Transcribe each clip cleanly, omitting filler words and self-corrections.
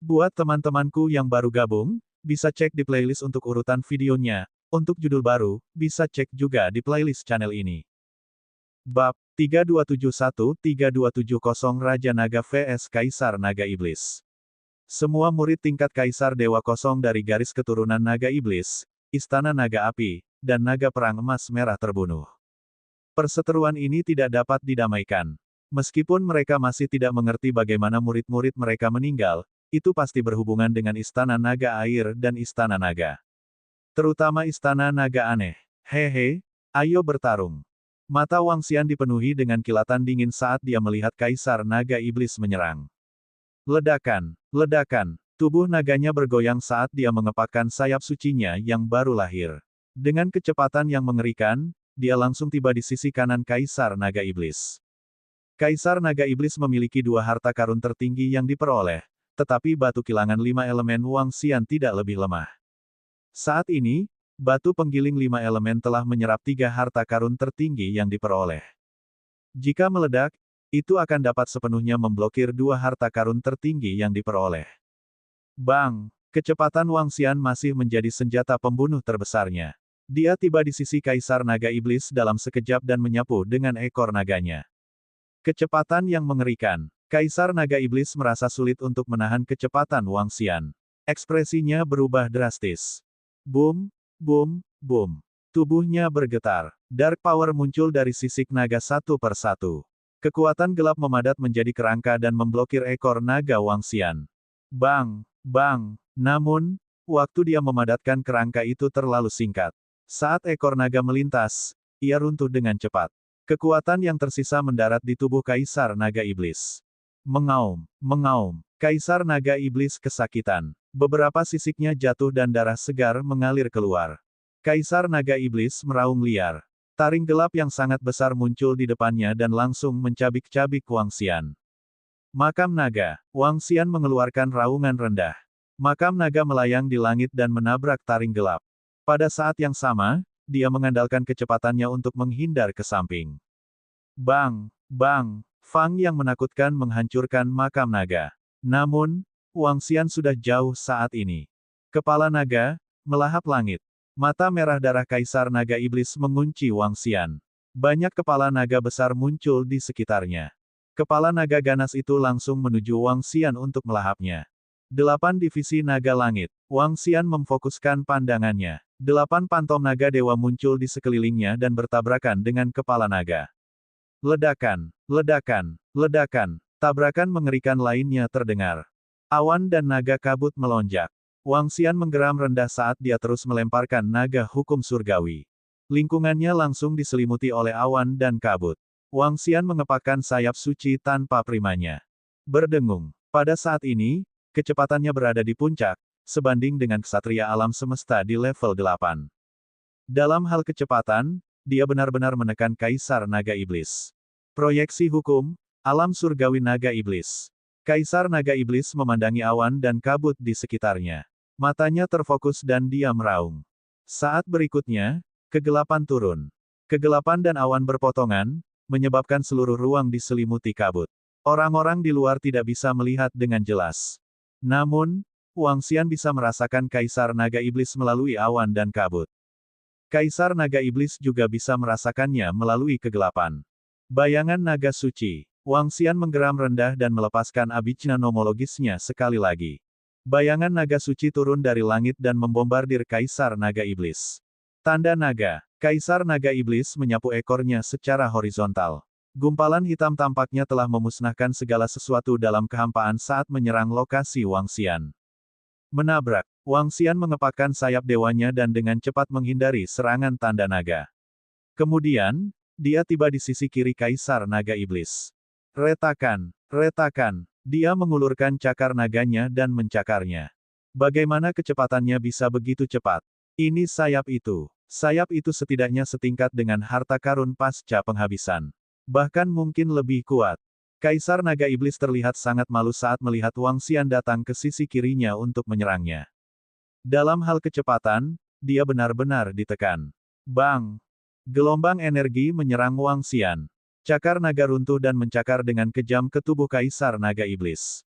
Buat teman-temanku yang baru gabung, bisa cek di playlist untuk urutan videonya. Untuk judul baru, bisa cek juga di playlist channel ini. Bab 3271-3270 Raja Naga vs Kaisar Naga Iblis. Semua murid tingkat Kaisar Dewa Kosong dari garis keturunan Naga Iblis, Istana Naga Api, dan Naga Perang Emas Merah terbunuh. Perseteruan ini tidak dapat didamaikan. Meskipun mereka masih tidak mengerti bagaimana murid-murid mereka meninggal, itu pasti berhubungan dengan Istana Naga Air dan Istana Naga. Terutama Istana Naga Aneh. Hehe, ayo bertarung. Mata Wang Xian dipenuhi dengan kilatan dingin saat dia melihat Kaisar Naga Iblis menyerang. Ledakan, ledakan. Tubuh naganya bergoyang saat dia mengepakkan sayap sucinya yang baru lahir. Dengan kecepatan yang mengerikan, dia langsung tiba di sisi kanan Kaisar Naga Iblis. Kaisar Naga Iblis memiliki dua harta karun tertinggi yang diperoleh, tetapi batu kilangan 5 elemen Wang Xian tidak lebih lemah. Saat ini, batu penggiling 5 elemen telah menyerap 3 harta karun tertinggi yang diperoleh. Jika meledak, itu akan dapat sepenuhnya memblokir 2 harta karun tertinggi yang diperoleh. Bang! Kecepatan Wang Xian masih menjadi senjata pembunuh terbesarnya. Dia tiba di sisi Kaisar Naga Iblis dalam sekejap dan menyapu dengan ekor naganya. Kecepatan yang mengerikan. Kaisar Naga Iblis merasa sulit untuk menahan kecepatan Wang Xian. Ekspresinya berubah drastis. Boom, boom, boom. Tubuhnya bergetar. Dark power muncul dari sisik naga satu per satu. Kekuatan gelap memadat menjadi kerangka dan memblokir ekor naga Wang Xian. Bang, bang. Namun, waktu dia memadatkan kerangka itu terlalu singkat. Saat ekor naga melintas, ia runtuh dengan cepat. Kekuatan yang tersisa mendarat di tubuh Kaisar Naga Iblis. Mengaum, mengaum. Kaisar Naga Iblis kesakitan. Beberapa sisiknya jatuh dan darah segar mengalir keluar. Kaisar Naga Iblis meraung liar. Taring gelap yang sangat besar muncul di depannya dan langsung mencabik-cabik Wang Xian. Makam Naga. Wang Xian mengeluarkan raungan rendah. Makam naga melayang di langit dan menabrak taring gelap. Pada saat yang sama, dia mengandalkan kecepatannya untuk menghindar ke samping. Bang! Bang! Fang yang menakutkan menghancurkan makam naga. Namun, Wang Xian sudah jauh saat ini. Kepala naga, melahap langit. Mata merah darah Kaisar Naga Iblis mengunci Wang Xian. Banyak kepala naga besar muncul di sekitarnya. Kepala naga ganas itu langsung menuju Wang Xian untuk melahapnya. 8 divisi naga langit. Wang Xian memfokuskan pandangannya. 8 pantom naga dewa muncul di sekelilingnya dan bertabrakan dengan kepala naga. Ledakan, ledakan, ledakan. Tabrakan mengerikan lainnya terdengar. Awan dan naga kabut melonjak. Wang Xian menggeram rendah saat dia terus melemparkan naga hukum surgawi. Lingkungannya langsung diselimuti oleh awan dan kabut. Wang Xian mengepakkan sayap suci tanpa primanya. Berdengung. Pada saat ini, kecepatannya berada di puncak, sebanding dengan ksatria alam semesta di level 8. Dalam hal kecepatan, dia benar-benar menekan Kaisar Naga Iblis. Proyeksi hukum, alam surgawi Naga Iblis. Kaisar Naga Iblis memandangi awan dan kabut di sekitarnya. Matanya terfokus dan dia meraung. Saat berikutnya, kegelapan turun. Kegelapan dan awan berpotongan, menyebabkan seluruh ruang diselimuti kabut. Orang-orang di luar tidak bisa melihat dengan jelas. Namun, Wang Xian bisa merasakan Kaisar Naga Iblis melalui awan dan kabut. Kaisar Naga Iblis juga bisa merasakannya melalui kegelapan. Bayangan naga suci. Wang Xian menggeram rendah dan melepaskan abijna nomologisnya sekali lagi. Bayangan naga suci turun dari langit dan membombardir Kaisar Naga Iblis. Tanda naga. Kaisar Naga Iblis menyapu ekornya secara horizontal. Gumpalan hitam tampaknya telah memusnahkan segala sesuatu dalam kehampaan saat menyerang lokasi Wang Xian. Menabrak. Wang Xian mengepakkan sayap dewanya dan dengan cepat menghindari serangan tanda naga. Kemudian, dia tiba di sisi kiri Kaisar Naga Iblis. Retakan, retakan. Dia mengulurkan cakar naganya dan mencakarnya. Bagaimana kecepatannya bisa begitu cepat? Ini sayap itu. Sayap itu setidaknya setingkat dengan harta karun pasca penghabisan. Bahkan mungkin lebih kuat. Kaisar Naga Iblis terlihat sangat malu saat melihat Wang Xian datang ke sisi kirinya untuk menyerangnya. Dalam hal kecepatan, dia benar-benar ditekan. Bang! Gelombang energi menyerang Wang Xian. Cakar naga runtuh dan mencakar dengan kejam ke tubuh Kaisar Naga Iblis.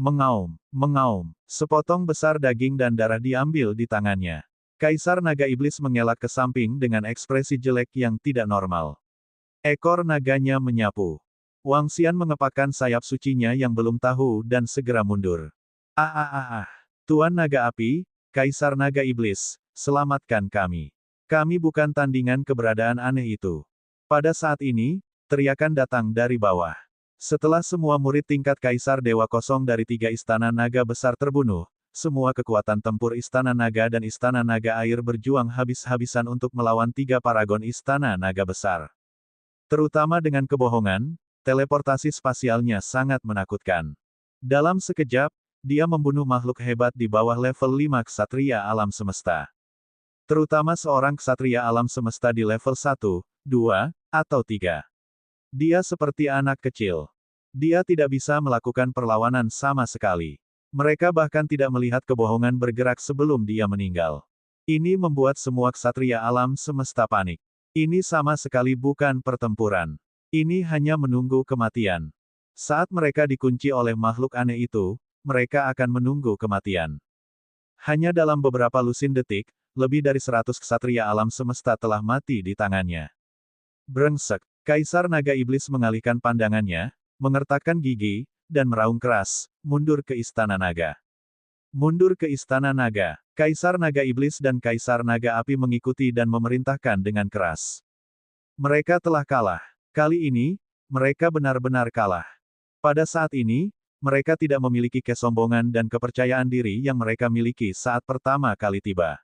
Mengaum, mengaum. Sepotong besar daging dan darah diambil di tangannya. Kaisar Naga Iblis mengelak ke samping dengan ekspresi jelek yang tidak normal. Ekor naganya menyapu. Wang Xian mengepakkan sayap sucinya yang belum tahu dan segera mundur. Ah ah ah ah. Tuan Naga Api, Kaisar Naga Iblis, selamatkan kami. Kami bukan tandingan keberadaan aneh itu. Pada saat ini, teriakan datang dari bawah. Setelah semua murid tingkat Kaisar Dewa Kosong dari 3 istana naga besar terbunuh, semua kekuatan tempur Istana Naga dan Istana Naga Air berjuang habis-habisan untuk melawan 3 paragon Istana Naga Besar. Terutama dengan kebohongan, teleportasi spasialnya sangat menakutkan. Dalam sekejap, dia membunuh makhluk hebat di bawah level 5 ksatria alam semesta. Terutama seorang ksatria alam semesta di level 1, 2, atau 3. Dia seperti anak kecil. Dia tidak bisa melakukan perlawanan sama sekali. Mereka bahkan tidak melihat kebohongan bergerak sebelum dia meninggal. Ini membuat semua ksatria alam semesta panik. Ini sama sekali bukan pertempuran. Ini hanya menunggu kematian. Saat mereka dikunci oleh makhluk aneh itu, mereka akan menunggu kematian. Hanya dalam beberapa lusin detik, lebih dari 100 ksatria alam semesta telah mati di tangannya. Brengsek. Kaisar Naga Iblis mengalihkan pandangannya, mengertakkan gigi, dan meraung keras, mundur ke Istana Naga. Mundur ke Istana Naga. Kaisar Naga Iblis dan Kaisar Naga Api mengikuti dan memerintahkan dengan keras. Mereka telah kalah. Kali ini, mereka benar-benar kalah. Pada saat ini, mereka tidak memiliki kesombongan dan kepercayaan diri yang mereka miliki saat pertama kali tiba.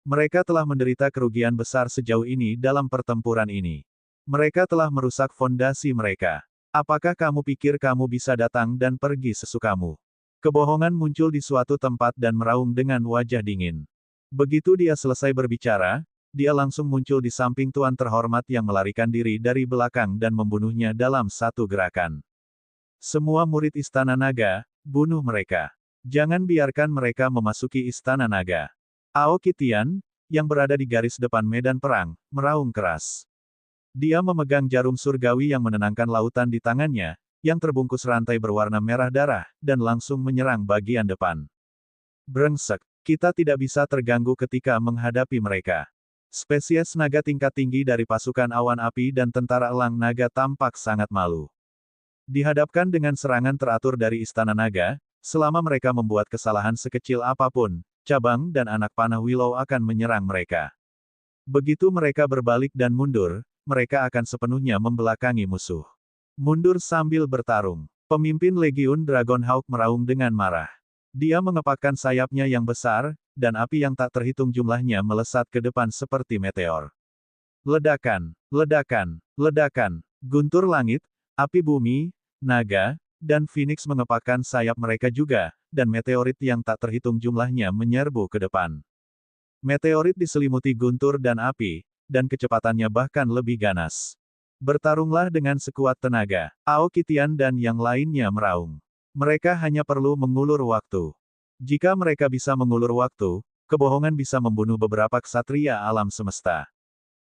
Mereka telah menderita kerugian besar sejauh ini dalam pertempuran ini. Mereka telah merusak fondasi mereka. Apakah kamu pikir kamu bisa datang dan pergi sesukamu? Kebohongan muncul di suatu tempat dan meraung dengan wajah dingin. Begitu dia selesai berbicara, dia langsung muncul di samping tuan terhormat yang melarikan diri dari belakang dan membunuhnya dalam satu gerakan. Semua murid Istana Naga, bunuh mereka. Jangan biarkan mereka memasuki Istana Naga. Aoki Tian, yang berada di garis depan medan perang, meraung keras. Dia memegang jarum surgawi yang menenangkan lautan di tangannya, yang terbungkus rantai berwarna merah darah, dan langsung menyerang bagian depan. Brengsek, kita tidak bisa terganggu ketika menghadapi mereka. Spesies naga tingkat tinggi dari pasukan awan api dan tentara elang naga tampak sangat malu. Dihadapkan dengan serangan teratur dari Istana Naga, selama mereka membuat kesalahan sekecil apapun, cabang dan anak panah Willow akan menyerang mereka. Begitu mereka berbalik dan mundur, mereka akan sepenuhnya membelakangi musuh. Mundur sambil bertarung. Pemimpin Legiun Dragonhawk meraung dengan marah. Dia mengepakkan sayapnya yang besar, dan api yang tak terhitung jumlahnya melesat ke depan seperti meteor. Ledakan, ledakan, ledakan, guntur langit, api bumi, naga, dan Phoenix mengepakkan sayap mereka juga, dan meteorit yang tak terhitung jumlahnya menyerbu ke depan. Meteorit diselimuti guntur dan api, dan kecepatannya bahkan lebih ganas. Bertarunglah dengan sekuat tenaga. Aoki Tian dan yang lainnya meraung. Mereka hanya perlu mengulur waktu. Jika mereka bisa mengulur waktu, kebohongan bisa membunuh beberapa ksatria alam semesta.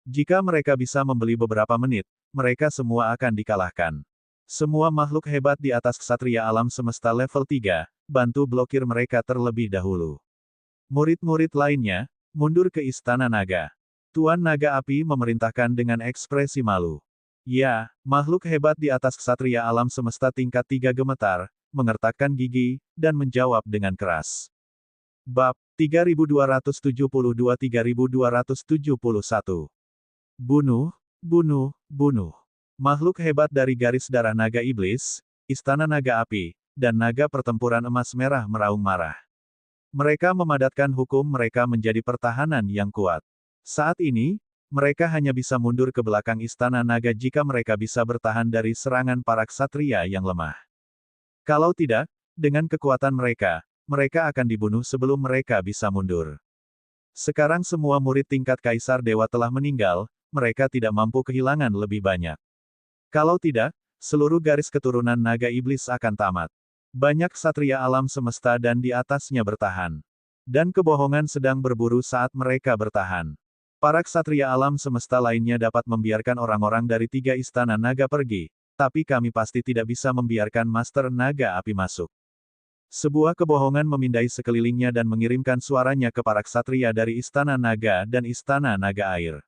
Jika mereka bisa membeli beberapa menit, mereka semua akan dikalahkan. Semua makhluk hebat di atas ksatria alam semesta level 3, bantu blokir mereka terlebih dahulu. Murid-murid lainnya, mundur ke Istana Naga. Tuan Naga Api memerintahkan dengan ekspresi malu. Ya, makhluk hebat di atas ksatria alam semesta tingkat 3 gemetar, mengertakkan gigi, dan menjawab dengan keras. Bab 3272-3271. Bunuh, bunuh, bunuh. Makhluk hebat dari garis darah naga iblis, Istana Naga Api, dan naga pertempuran emas merah meraung marah. Mereka memadatkan hukum mereka menjadi pertahanan yang kuat. Saat ini, mereka hanya bisa mundur ke belakang Istana Naga jika mereka bisa bertahan dari serangan para ksatria yang lemah. Kalau tidak, dengan kekuatan mereka, mereka akan dibunuh sebelum mereka bisa mundur. Sekarang semua murid tingkat Kaisar Dewa telah meninggal, mereka tidak mampu kehilangan lebih banyak. Kalau tidak, seluruh garis keturunan naga iblis akan tamat. Banyak ksatria alam semesta dan di atasnya bertahan. Dan kebohongan sedang berburu saat mereka bertahan. Para ksatria alam semesta lainnya dapat membiarkan orang-orang dari 3 istana naga pergi, tapi kami pasti tidak bisa membiarkan Master Naga Api masuk. Sebuah kebohongan memindai sekelilingnya dan mengirimkan suaranya ke para ksatria dari Istana Naga dan Istana Naga Air.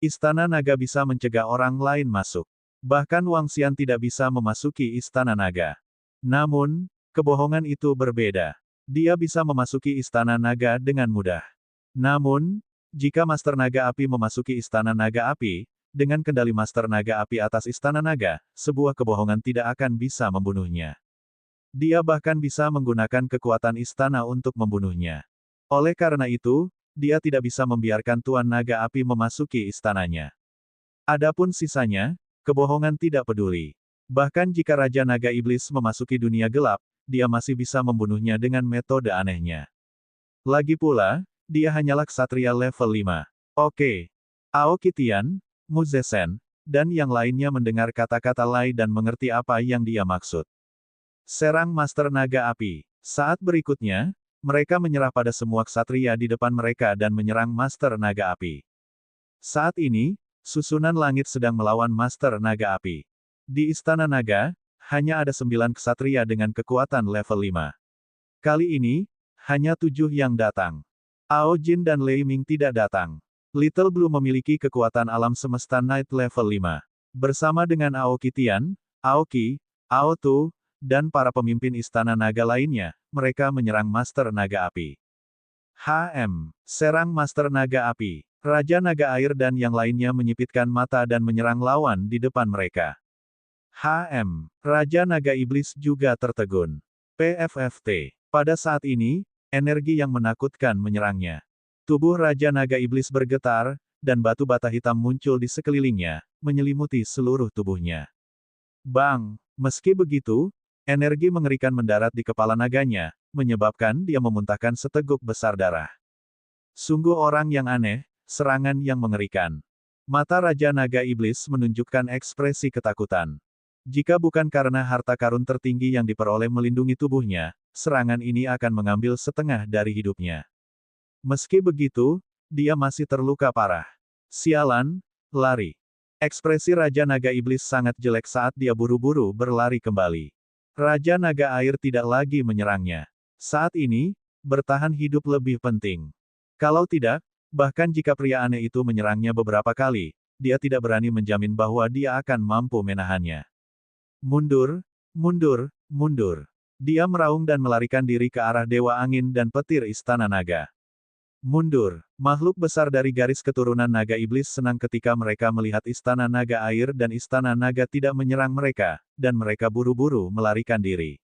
Istana Naga bisa mencegah orang lain masuk. Bahkan Wang Xian tidak bisa memasuki Istana Naga. Namun, kebohongan itu berbeda. Dia bisa memasuki Istana Naga dengan mudah. Namun, jika Master Naga Api memasuki Istana Naga Api, dengan kendali Master Naga Api atas Istana Naga, sebuah kebohongan tidak akan bisa membunuhnya. Dia bahkan bisa menggunakan kekuatan istana untuk membunuhnya. Oleh karena itu, dia tidak bisa membiarkan Tuan Naga Api memasuki istananya. Adapun sisanya, kebohongan tidak peduli. Bahkan jika Raja Naga Iblis memasuki dunia gelap, dia masih bisa membunuhnya dengan metode anehnya. Lagi pula, dia hanyalah ksatria level 5. Oke. Aoki Tian, Mu Zesen, dan yang lainnya mendengar kata-kata Lai dan mengerti apa yang dia maksud. Serang Master Naga Api. Saat berikutnya, mereka menyerah pada semua ksatria di depan mereka dan menyerang Master Naga Api. Saat ini, susunan langit sedang melawan Master Naga Api. Di Istana Naga, hanya ada 9 ksatria dengan kekuatan level 5. Kali ini, hanya 7 yang datang. Ao Jin dan Lei Ming tidak datang. Little Blue memiliki kekuatan alam semesta Night level 5. Bersama dengan Aoki Tian, Aoki, Ao Tu, dan para pemimpin Istana Naga lainnya, mereka menyerang Master Naga Api. Serang Master Naga Api. Raja Naga Air dan yang lainnya menyipitkan mata dan menyerang lawan di depan mereka. Raja Naga Iblis juga tertegun. PFFT. Pada saat ini, energi yang menakutkan menyerangnya. Tubuh Raja Naga Iblis bergetar, dan batu bata hitam muncul di sekelilingnya, menyelimuti seluruh tubuhnya. Bang! Meski begitu, energi mengerikan mendarat di kepala naganya, menyebabkan dia memuntahkan seteguk besar darah. Sungguh orang yang aneh, serangan yang mengerikan. Mata Raja Naga Iblis menunjukkan ekspresi ketakutan. Jika bukan karena harta karun tertinggi yang diperoleh melindungi tubuhnya, serangan ini akan mengambil setengah dari hidupnya. Meski begitu, dia masih terluka parah. Sialan, lari. Ekspresi Raja Naga Iblis sangat jelek saat dia buru-buru berlari kembali. Raja Naga Air tidak lagi menyerangnya. Saat ini, bertahan hidup lebih penting. Kalau tidak, bahkan jika pria aneh itu menyerangnya beberapa kali, dia tidak berani menjamin bahwa dia akan mampu menahannya. Mundur, mundur, mundur. Dia meraung dan melarikan diri ke arah Dewa Angin dan petir Istana Naga. Mundur. Makhluk besar dari garis keturunan Naga Iblis senang ketika mereka melihat Istana Naga Air dan Istana Naga tidak menyerang mereka, dan mereka buru-buru melarikan diri.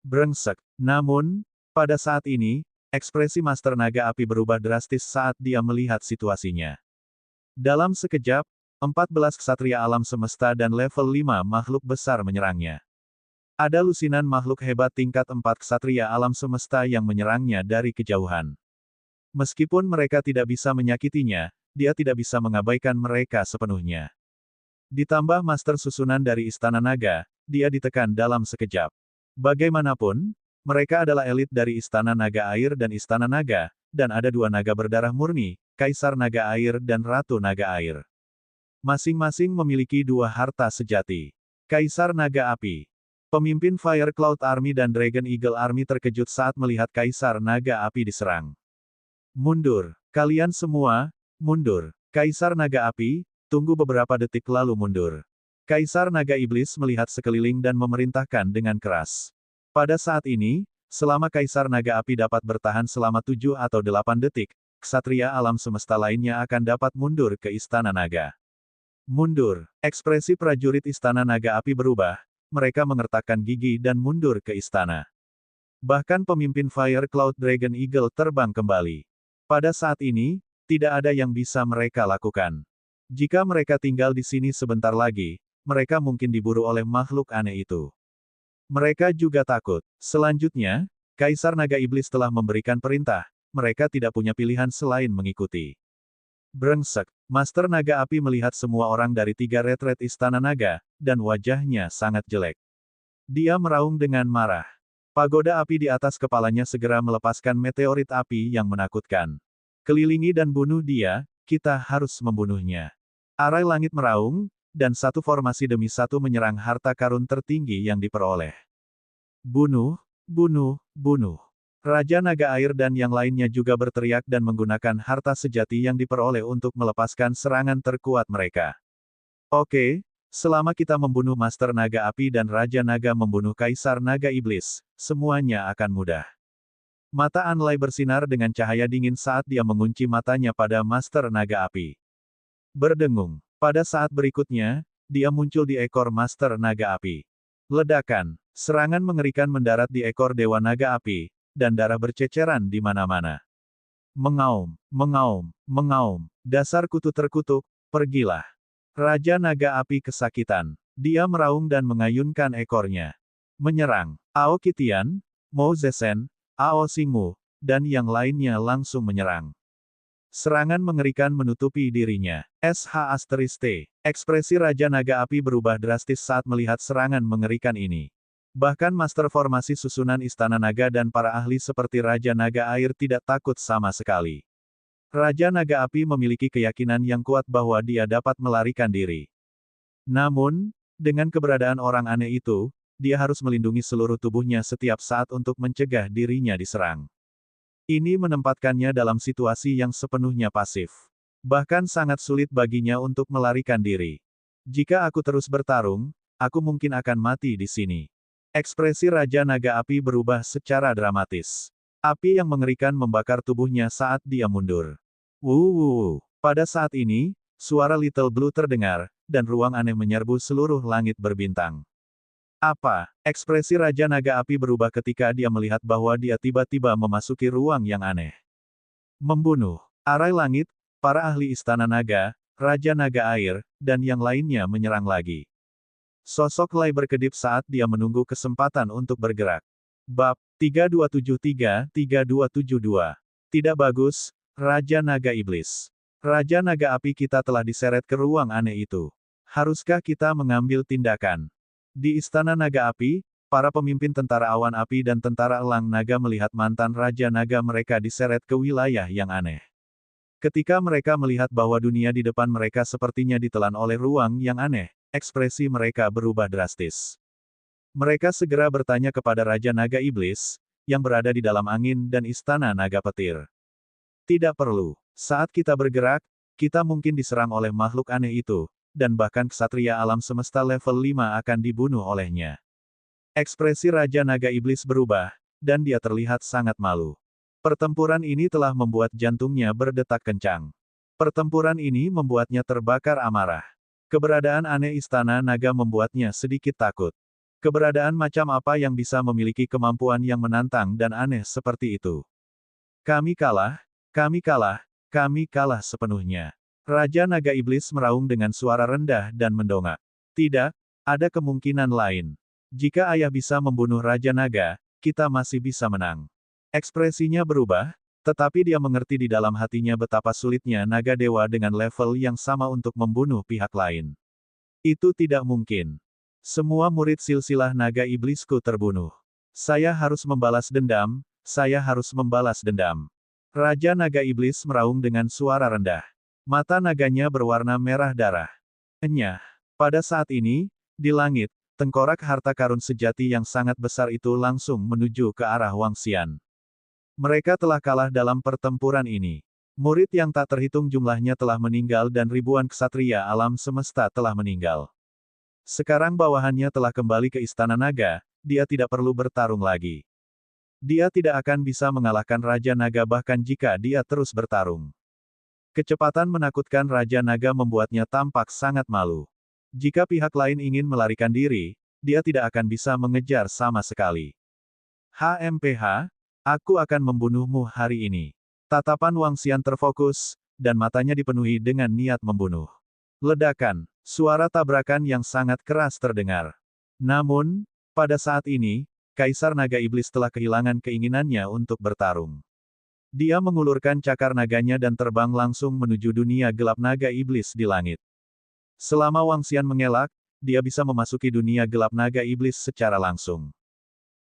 Brengsek. Namun, pada saat ini, ekspresi Master Naga Api berubah drastis saat dia melihat situasinya. Dalam sekejap, 14 ksatria alam semesta dan level 5 makhluk besar menyerangnya. Ada lusinan makhluk hebat tingkat 4 ksatria alam semesta yang menyerangnya dari kejauhan. Meskipun mereka tidak bisa menyakitinya, dia tidak bisa mengabaikan mereka sepenuhnya. Ditambah master susunan dari Istana Naga, dia ditekan dalam sekejap. Bagaimanapun, mereka adalah elit dari Istana Naga Air dan Istana Naga, dan ada 2 naga berdarah murni, Kaisar Naga Air dan Ratu Naga Air. Masing-masing memiliki 2 harta sejati. Kaisar Naga Api. Pemimpin Fire Cloud Army dan Dragon Eagle Army terkejut saat melihat Kaisar Naga Api diserang. Mundur. Kalian semua, mundur. Kaisar Naga Api, tunggu beberapa detik lalu mundur. Kaisar Naga Iblis melihat sekeliling dan memerintahkan dengan keras. Pada saat ini, selama Kaisar Naga Api dapat bertahan selama 7 atau 8 detik, ksatria alam semesta lainnya akan dapat mundur ke Istana Naga. Mundur. Ekspresi prajurit Istana Naga Api berubah, mereka mengertakkan gigi dan mundur ke istana. Bahkan pemimpin Fire Cloud Dragon Eagle terbang kembali. Pada saat ini, tidak ada yang bisa mereka lakukan. Jika mereka tinggal di sini sebentar lagi, mereka mungkin diburu oleh makhluk aneh itu. Mereka juga takut. Selanjutnya, Kaisar Naga Iblis telah memberikan perintah, mereka tidak punya pilihan selain mengikuti. Brengsek. Master Naga Api melihat semua orang dari 3 retret Istana Naga, dan wajahnya sangat jelek. Dia meraung dengan marah. Pagoda api di atas kepalanya segera melepaskan meteorit api yang menakutkan. Kelilingi dan bunuh dia, kita harus membunuhnya. Arai langit meraung, dan satu formasi demi satu menyerang harta karun tertinggi yang diperoleh. Bunuh, Bunuh, bunuh. Raja Naga Air dan yang lainnya juga berteriak dan menggunakan harta sejati yang diperoleh untuk melepaskan serangan terkuat mereka. Oke, selama kita membunuh Master Naga Api dan Raja Naga membunuh Kaisar Naga Iblis, semuanya akan mudah. Mata Anlai bersinar dengan cahaya dingin saat dia mengunci matanya pada Master Naga Api. Berdengung. Pada saat berikutnya, dia muncul di ekor Master Naga Api. Ledakan. Serangan mengerikan mendarat di ekor Dewa Naga Api, dan darah berceceran di mana-mana. Mengaum, mengaum, mengaum. Dasar kutu terkutuk, pergilah. Raja Naga Api kesakitan. Dia meraung dan mengayunkan ekornya. Menyerang. Ao Kitian, Mo Zesen, Ao Xingmu, dan yang lainnya langsung menyerang. Serangan mengerikan menutupi dirinya. SH*T. Ekspresi Raja Naga Api berubah drastis saat melihat serangan mengerikan ini. Bahkan Master Formasi Susunan Istana Naga dan para ahli seperti Raja Naga Air tidak takut sama sekali. Raja Naga Api memiliki keyakinan yang kuat bahwa dia dapat melarikan diri. Namun, dengan keberadaan orang aneh itu, dia harus melindungi seluruh tubuhnya setiap saat untuk mencegah dirinya diserang. Ini menempatkannya dalam situasi yang sepenuhnya pasif. Bahkan sangat sulit baginya untuk melarikan diri. Jika aku terus bertarung, aku mungkin akan mati di sini. Ekspresi Raja Naga Api berubah secara dramatis. Api yang mengerikan membakar tubuhnya saat dia mundur. Wuh. Pada saat ini, suara Little Blue terdengar, dan ruang aneh menyerbu seluruh langit berbintang. Apa? Ekspresi Raja Naga Api berubah ketika dia melihat bahwa dia tiba-tiba memasuki ruang yang aneh. Membunuh. Arai langit, para ahli Istana Naga, Raja Naga Air, dan yang lainnya menyerang lagi. Sosok Lai berkedip saat dia menunggu kesempatan untuk bergerak. Bab 3273-3272. Tidak bagus, Raja Naga Iblis. Raja Naga Api kita telah diseret ke ruang aneh itu. Haruskah kita mengambil tindakan? Di Istana Naga Api, para pemimpin tentara awan api dan tentara elang naga melihat mantan Raja Naga mereka diseret ke wilayah yang aneh. Ketika mereka melihat bahwa dunia di depan mereka sepertinya ditelan oleh ruang yang aneh, ekspresi mereka berubah drastis. Mereka segera bertanya kepada Raja Naga Iblis, yang berada di dalam angin dan Istana Naga Petir. Tidak perlu. Saat kita bergerak, kita mungkin diserang oleh makhluk aneh itu, dan bahkan ksatria alam semesta level 5 akan dibunuh olehnya. Ekspresi Raja Naga Iblis berubah, dan dia terlihat sangat malu. Pertempuran ini telah membuat jantungnya berdetak kencang. Pertempuran ini membuatnya terbakar amarah. Keberadaan aneh Istana Naga membuatnya sedikit takut. Keberadaan macam apa yang bisa memiliki kemampuan yang menantang dan aneh seperti itu? Kami kalah, kami kalah, kami kalah sepenuhnya. Raja Naga Iblis meraung dengan suara rendah dan mendongak. Tidak, ada kemungkinan lain. Jika ayah bisa membunuh Raja Naga, kita masih bisa menang. Ekspresinya berubah, tetapi dia mengerti di dalam hatinya betapa sulitnya naga dewa dengan level yang sama untuk membunuh pihak lain. Itu tidak mungkin. Semua murid silsilah naga iblisku terbunuh. Saya harus membalas dendam, saya harus membalas dendam. Raja Naga Iblis meraung dengan suara rendah. Mata naganya berwarna merah darah. Enyah. Pada saat ini, di langit, tengkorak harta karun sejati yang sangat besar itu langsung menuju ke arah Wang Xian. Mereka telah kalah dalam pertempuran ini. Murid yang tak terhitung jumlahnya telah meninggal dan ribuan ksatria alam semesta telah meninggal. Sekarang bawahannya telah kembali ke Istana Naga, dia tidak perlu bertarung lagi. Dia tidak akan bisa mengalahkan Raja Naga bahkan jika dia terus bertarung. Kecepatan menakutkan Raja Naga membuatnya tampak sangat malu. Jika pihak lain ingin melarikan diri, dia tidak akan bisa mengejar sama sekali. HMPH, aku akan membunuhmu hari ini. Tatapan Wang Xian terfokus, dan matanya dipenuhi dengan niat membunuh. Ledakan, suara tabrakan yang sangat keras terdengar. Namun, pada saat ini, Kaisar Naga Iblis telah kehilangan keinginannya untuk bertarung. Dia mengulurkan cakar naganya dan terbang langsung menuju dunia gelap naga iblis di langit. Selama Wang Xian mengelak, dia bisa memasuki dunia gelap naga iblis secara langsung.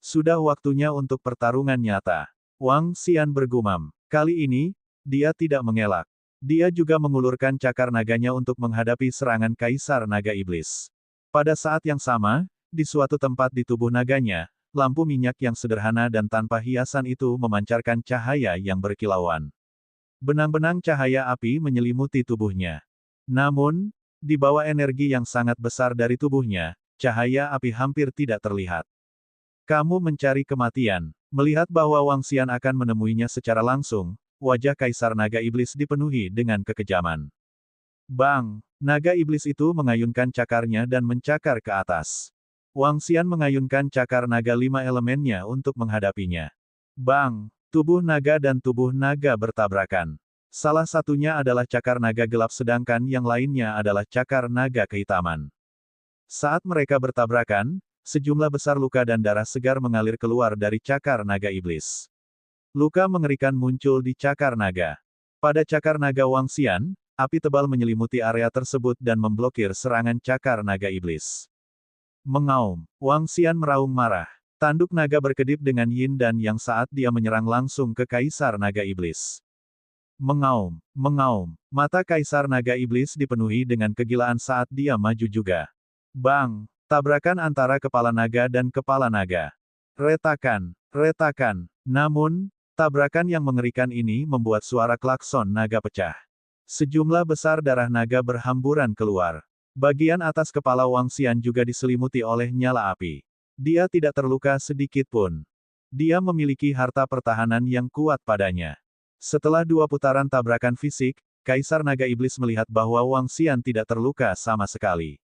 Sudah waktunya untuk pertarungan nyata. Wang Xian bergumam. Kali ini, dia tidak mengelak. Dia juga mengulurkan cakar naganya untuk menghadapi serangan Kaisar Naga Iblis. Pada saat yang sama, di suatu tempat di tubuh naganya, lampu minyak yang sederhana dan tanpa hiasan itu memancarkan cahaya yang berkilauan. Benang-benang cahaya api menyelimuti tubuhnya. Namun, di bawah energi yang sangat besar dari tubuhnya, cahaya api hampir tidak terlihat. Kamu mencari kematian. Melihat bahwa Wang Xian akan menemuinya secara langsung, wajah Kaisar Naga Iblis dipenuhi dengan kekejaman. Bang! Naga Iblis itu mengayunkan cakarnya dan mencakar ke atas. Wang Xian mengayunkan cakar naga 5 elemennya untuk menghadapinya. Bang! Tubuh naga dan tubuh naga bertabrakan. Salah satunya adalah cakar naga gelap sedangkan yang lainnya adalah cakar naga kehitaman. Saat mereka bertabrakan, sejumlah besar luka dan darah segar mengalir keluar dari cakar naga iblis. Luka mengerikan muncul di cakar naga. Pada cakar naga Wang Xian, api tebal menyelimuti area tersebut dan memblokir serangan cakar naga iblis. Mengaum, Wang Xian meraung marah. Tanduk naga berkedip dengan yin dan yang saat dia menyerang langsung ke Kaisar Naga Iblis. Mengaum, mengaum, mata Kaisar Naga Iblis dipenuhi dengan kegilaan saat dia maju juga. Bang! Tabrakan antara kepala naga dan kepala naga. Retakan, retakan. Namun, tabrakan yang mengerikan ini membuat suara klakson naga pecah. Sejumlah besar darah naga berhamburan keluar. Bagian atas kepala Wang Xian juga diselimuti oleh nyala api. Dia tidak terluka sedikit pun. Dia memiliki harta pertahanan yang kuat padanya. Setelah 2 putaran tabrakan fisik, Kaisar Naga Iblis melihat bahwa Wang Xian tidak terluka sama sekali.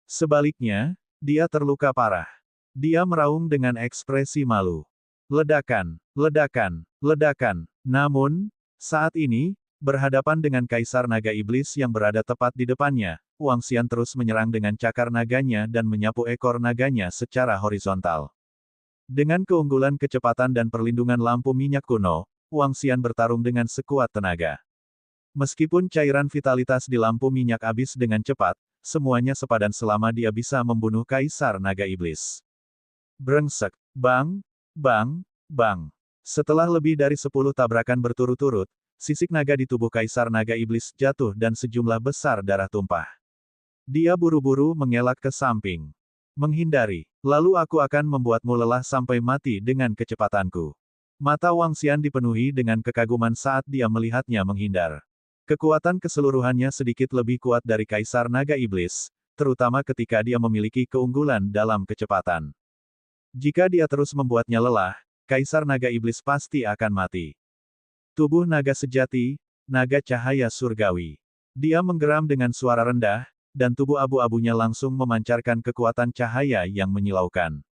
Sebaliknya, dia terluka parah. Dia meraung dengan ekspresi malu. Ledakan, ledakan, ledakan. Namun, saat ini, berhadapan dengan Kaisar Naga Iblis yang berada tepat di depannya, Wang Xian terus menyerang dengan cakar naganya dan menyapu ekor naganya secara horizontal. Dengan keunggulan kecepatan dan perlindungan lampu minyak kuno, Wang Xian bertarung dengan sekuat tenaga. Meskipun cairan vitalitas di lampu minyak habis dengan cepat, semuanya sepadan selama dia bisa membunuh Kaisar Naga Iblis. Brengsek, bang, bang, bang. Setelah lebih dari 10 tabrakan berturut-turut, sisik naga di tubuh Kaisar Naga Iblis jatuh dan sejumlah besar darah tumpah. Dia buru-buru mengelak ke samping. Menghindari, lalu aku akan membuatmu lelah sampai mati dengan kecepatanku. Mata Wang Xian dipenuhi dengan kekaguman saat dia melihatnya menghindar. Kekuatan keseluruhannya sedikit lebih kuat dari Kaisar Naga Iblis, terutama ketika dia memiliki keunggulan dalam kecepatan. Jika dia terus membuatnya lelah, Kaisar Naga Iblis pasti akan mati. Tubuh naga sejati, naga cahaya surgawi. Dia menggeram dengan suara rendah, dan tubuh abu-abunya langsung memancarkan kekuatan cahaya yang menyilaukan.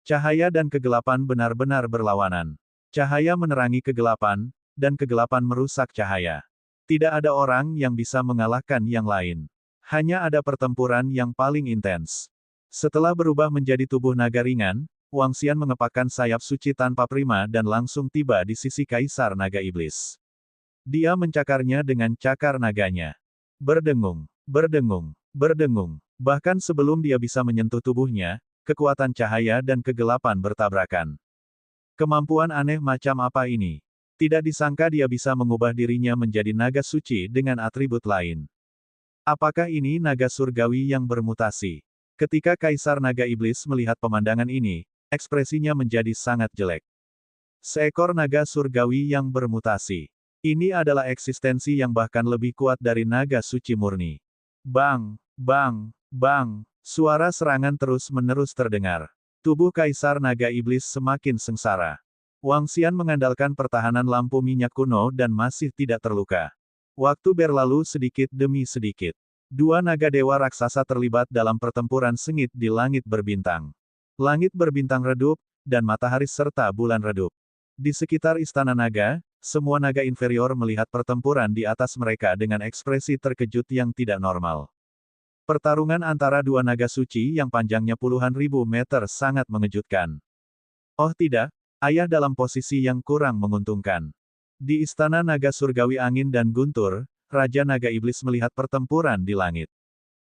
Cahaya dan kegelapan benar-benar berlawanan. Cahaya menerangi kegelapan, dan kegelapan merusak cahaya. Tidak ada orang yang bisa mengalahkan yang lain. Hanya ada pertempuran yang paling intens. Setelah berubah menjadi tubuh naga ringan, Wang Xian mengepakkan sayap suci tanpa prima dan langsung tiba di sisi Kaisar Naga Iblis. Dia mencakarnya dengan cakar naganya. Berdengung, berdengung, berdengung. Bahkan sebelum dia bisa menyentuh tubuhnya, kekuatan cahaya dan kegelapan bertabrakan. Kemampuan aneh macam apa ini? Tidak disangka dia bisa mengubah dirinya menjadi naga suci dengan atribut lain. Apakah ini naga surgawi yang bermutasi? Ketika Kaisar Naga Iblis melihat pemandangan ini, ekspresinya menjadi sangat jelek. Seekor naga surgawi yang bermutasi. Ini adalah eksistensi yang bahkan lebih kuat dari naga suci murni. Bang, bang, bang, suara serangan terus-menerus terdengar. Tubuh Kaisar Naga Iblis semakin sengsara. Wang Xian mengandalkan pertahanan lampu minyak kuno dan masih tidak terluka. Waktu berlalu sedikit demi sedikit. 2 naga dewa raksasa terlibat dalam pertempuran sengit di langit berbintang. Langit berbintang redup, dan matahari serta bulan redup. Di sekitar Istana Naga, semua naga inferior melihat pertempuran di atas mereka dengan ekspresi terkejut yang tidak normal. Pertarungan antara 2 naga suci yang panjangnya puluhan ribu meter sangat mengejutkan. Oh tidak, ayah dalam posisi yang kurang menguntungkan. Di Istana Naga Surgawi Angin dan Guntur, Raja Naga Iblis melihat pertempuran di langit.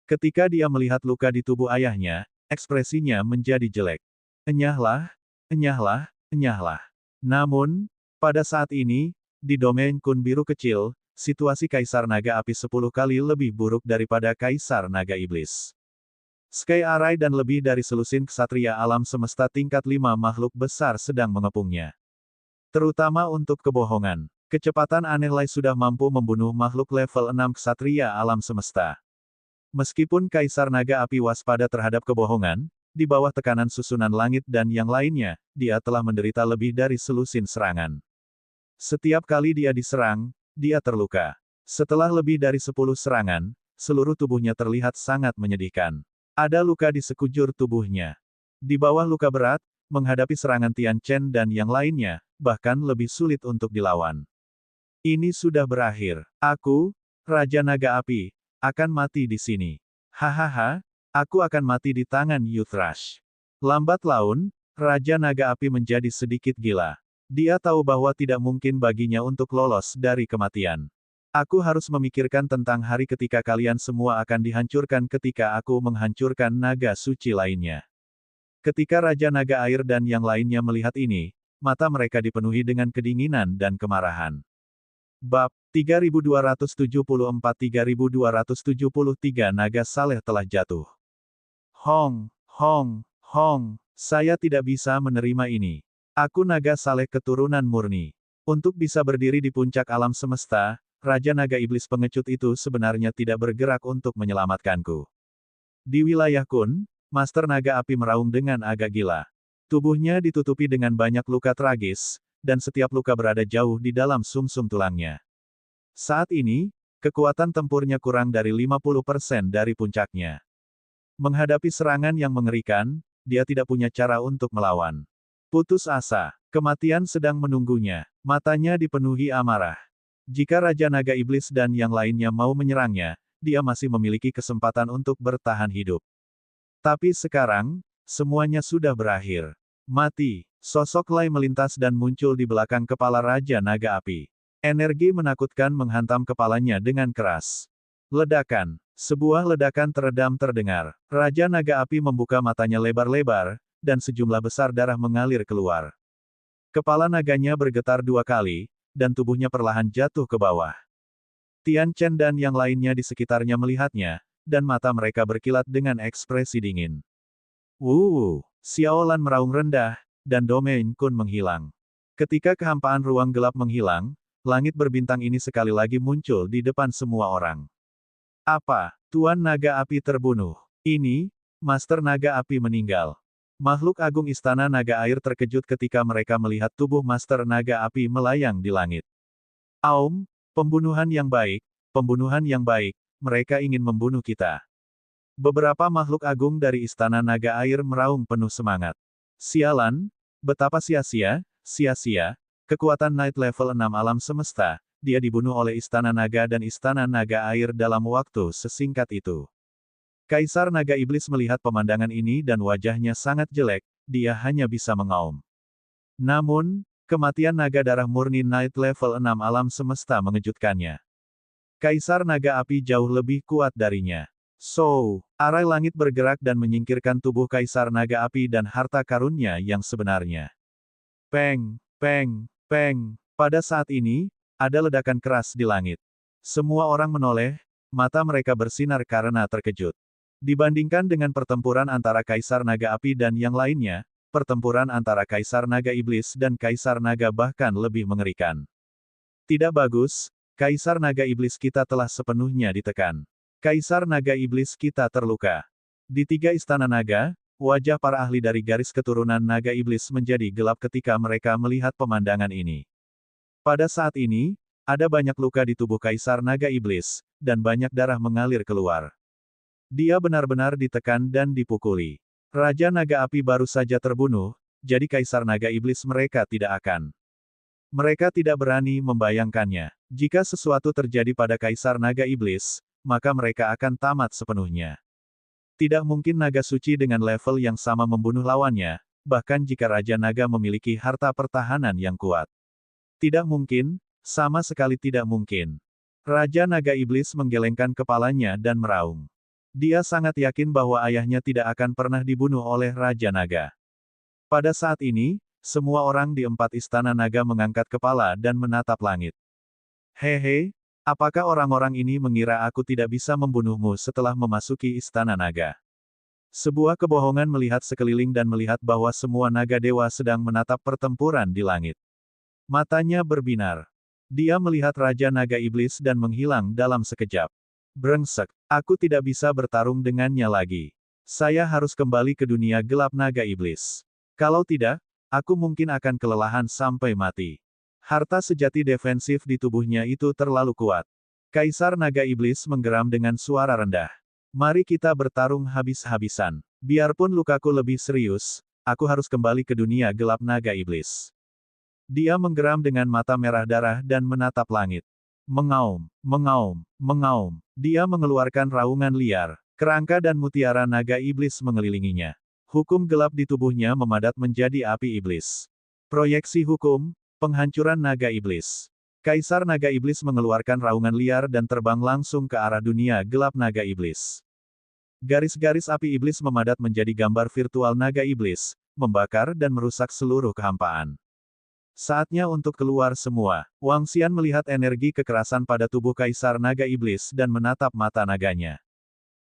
Ketika dia melihat luka di tubuh ayahnya, ekspresinya menjadi jelek. Enyahlah, enyahlah, enyahlah. Namun, pada saat ini, di domain Kun Biru kecil, situasi Kaisar Naga Api 10 kali lebih buruk daripada Kaisar Naga Iblis. Sky Arai dan lebih dari selusin ksatria alam semesta tingkat 5 makhluk besar sedang mengepungnya. Terutama untuk kebohongan. Kecepatan aneh Lai sudah mampu membunuh makhluk level 6 ksatria alam semesta. Meskipun Kaisar Naga Api waspada terhadap kebohongan, di bawah tekanan susunan langit dan yang lainnya, dia telah menderita lebih dari selusin serangan. Setiap kali dia diserang, dia terluka. Setelah lebih dari 10 serangan, seluruh tubuhnya terlihat sangat menyedihkan. Ada luka di sekujur tubuhnya. Di bawah luka berat, menghadapi serangan Tian Chen dan yang lainnya, bahkan lebih sulit untuk dilawan. Ini sudah berakhir. Aku, Raja Naga Api, akan mati di sini. Hahaha, aku akan mati di tangan Yuthrash. Lambat laun, Raja Naga Api menjadi sedikit gila. Dia tahu bahwa tidak mungkin baginya untuk lolos dari kematian. Aku harus memikirkan tentang hari ketika kalian semua akan dihancurkan ketika aku menghancurkan naga suci lainnya. Ketika Raja Naga Air dan yang lainnya melihat ini, mata mereka dipenuhi dengan kedinginan dan kemarahan. Bab 3274-3273 Naga Saleh telah jatuh. Hong, Hong, Hong, saya tidak bisa menerima ini. Aku Naga Saleh keturunan murni. Untuk bisa berdiri di puncak alam semesta, Raja Naga Iblis pengecut itu sebenarnya tidak bergerak untuk menyelamatkanku. Di wilayah Kun, Master Naga Api meraung dengan agak gila. Tubuhnya ditutupi dengan banyak luka tragis, dan setiap luka berada jauh di dalam sumsum tulangnya. Saat ini, kekuatan tempurnya kurang dari 50% dari puncaknya. Menghadapi serangan yang mengerikan, dia tidak punya cara untuk melawan. Putus asa, kematian sedang menunggunya, matanya dipenuhi amarah. Jika Raja Naga Iblis dan yang lainnya mau menyerangnya, dia masih memiliki kesempatan untuk bertahan hidup. Tapi sekarang, semuanya sudah berakhir. Mati. Sosok Lai melintas dan muncul di belakang kepala Raja Naga Api. Energi menakutkan menghantam kepalanya dengan keras. Ledakan. Sebuah ledakan teredam terdengar. Raja Naga Api membuka matanya lebar-lebar, dan sejumlah besar darah mengalir keluar. Kepala naganya bergetar 2 kali, dan tubuhnya perlahan jatuh ke bawah. Tian Chen dan yang lainnya di sekitarnya melihatnya, dan mata mereka berkilat dengan ekspresi dingin. Xiao Lan meraung rendah, dan Domain Kun menghilang. Ketika kehampaan ruang gelap menghilang, langit berbintang ini sekali lagi muncul di depan semua orang. Apa? Tuan Naga Api terbunuh. Ini, Master Naga Api meninggal. Makhluk agung Istana Naga Air terkejut ketika mereka melihat tubuh Master Naga Api melayang di langit. Aum, pembunuhan yang baik, mereka ingin membunuh kita. Beberapa makhluk agung dari Istana Naga Air meraung penuh semangat. Sialan, betapa sia-sia, kekuatan Night level 6 alam semesta, dia dibunuh oleh Istana Naga dan Istana Naga Air dalam waktu sesingkat itu. Kaisar Naga Iblis melihat pemandangan ini dan wajahnya sangat jelek, dia hanya bisa mengaum. Namun, kematian naga darah murni Night level 6 alam semesta mengejutkannya. Kaisar Naga Api jauh lebih kuat darinya. Arai langit bergerak dan menyingkirkan tubuh Kaisar Naga Api dan harta karunnya yang sebenarnya. Peng, peng, peng. Pada saat ini, ada ledakan keras di langit. Semua orang menoleh, mata mereka bersinar karena terkejut. Dibandingkan dengan pertempuran antara Kaisar Naga Api dan yang lainnya, pertempuran antara Kaisar Naga Iblis dan Kaisar Naga bahkan lebih mengerikan. Tidak bagus, Kaisar Naga Iblis kita telah sepenuhnya ditekan. Kaisar Naga Iblis kita terluka. Di 3 istana naga, wajah para ahli dari garis keturunan Naga Iblis menjadi gelap ketika mereka melihat pemandangan ini. Pada saat ini, ada banyak luka di tubuh Kaisar Naga Iblis, dan banyak darah mengalir keluar. Dia benar-benar ditekan dan dipukuli. Raja Naga Api baru saja terbunuh, jadi Kaisar Naga Iblis mereka tidak akan. Mereka tidak berani membayangkannya. Jika sesuatu terjadi pada Kaisar Naga Iblis, maka mereka akan tamat sepenuhnya. Tidak mungkin naga suci dengan level yang sama membunuh lawannya, bahkan jika Raja Naga memiliki harta pertahanan yang kuat. Tidak mungkin, sama sekali tidak mungkin. Raja Naga Iblis menggelengkan kepalanya dan meraung. Dia sangat yakin bahwa ayahnya tidak akan pernah dibunuh oleh Raja Naga. Pada saat ini, semua orang di 4 istana naga mengangkat kepala dan menatap langit. Hehe, apakah orang-orang ini mengira aku tidak bisa membunuhmu setelah memasuki istana naga? Sebuah kebohongan melihat sekeliling dan melihat bahwa semua naga dewa sedang menatap pertempuran di langit. Matanya berbinar. Dia melihat Raja Naga Iblis dan menghilang dalam sekejap. Brengsek, aku tidak bisa bertarung dengannya lagi. Saya harus kembali ke dunia gelap Naga Iblis. Kalau tidak, aku mungkin akan kelelahan sampai mati. Harta sejati defensif di tubuhnya itu terlalu kuat. Kaisar Naga Iblis menggeram dengan suara rendah. Mari kita bertarung habis-habisan. Biarpun lukaku lebih serius, aku harus kembali ke dunia gelap Naga Iblis. Dia menggeram dengan mata merah darah dan menatap langit. Mengaum, mengaum, mengaum. Dia mengeluarkan raungan liar. Kerangka dan mutiara naga iblis mengelilinginya. Hukum gelap di tubuhnya memadat menjadi api iblis. Proyeksi hukum, penghancuran naga iblis. Kaisar naga iblis mengeluarkan raungan liar dan terbang langsung ke arah dunia gelap naga iblis. Garis-garis api iblis memadat menjadi gambar virtual naga iblis, membakar dan merusak seluruh kehampaan. Saatnya untuk keluar semua. Wang Xian melihat energi kekerasan pada tubuh Kaisar Naga Iblis dan menatap mata naganya.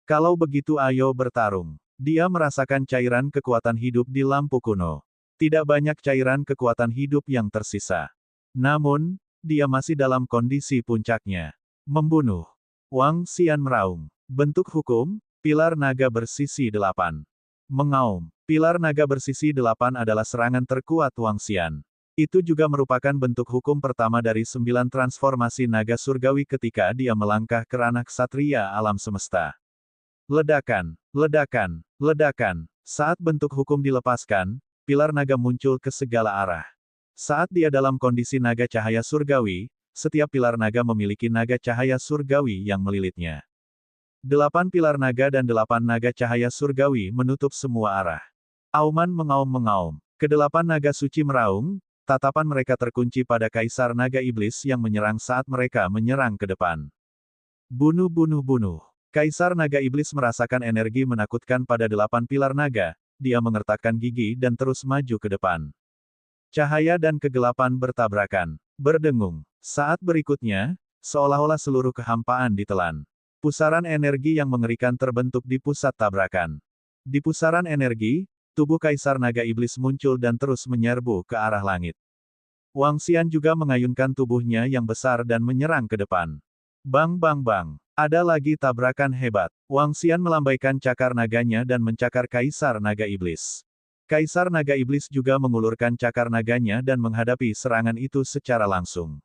Kalau begitu ayo bertarung. Dia merasakan cairan kekuatan hidup di lampu kuno. Tidak banyak cairan kekuatan hidup yang tersisa. Namun, dia masih dalam kondisi puncaknya. Membunuh. Wang Xian meraung. Bentuk hukum, pilar naga bersisi 8. Mengaum. Pilar naga bersisi 8 adalah serangan terkuat Wang Xian. Itu juga merupakan bentuk hukum pertama dari 9 transformasi naga surgawi ketika dia melangkah ke ranah ksatria alam semesta. Ledakan, ledakan, ledakan. Saat bentuk hukum dilepaskan, pilar naga muncul ke segala arah. Saat dia dalam kondisi naga cahaya surgawi, setiap pilar naga memiliki naga cahaya surgawi yang melilitnya. 8 pilar naga dan 8 naga cahaya surgawi menutup semua arah. Auman mengaum-mengaum. Kedelapan naga suci meraung. Tatapan mereka terkunci pada Kaisar Naga Iblis yang menyerang saat mereka menyerang ke depan. Bunuh, bunuh, bunuh. Kaisar Naga Iblis merasakan energi menakutkan pada 8 pilar naga, dia mengertakkan gigi dan terus maju ke depan. Cahaya dan kegelapan bertabrakan, berdengung. Saat berikutnya, seolah-olah seluruh kehampaan ditelan. Pusaran energi yang mengerikan terbentuk di pusat tabrakan. Di pusaran energi, tubuh Kaisar Naga Iblis muncul dan terus menyerbu ke arah langit. Wang Xian juga mengayunkan tubuhnya yang besar dan menyerang ke depan. Bang bang bang. Ada lagi tabrakan hebat. Wang Xian melambaikan cakar naganya dan mencakar Kaisar Naga Iblis. Kaisar Naga Iblis juga mengulurkan cakar naganya dan menghadapi serangan itu secara langsung.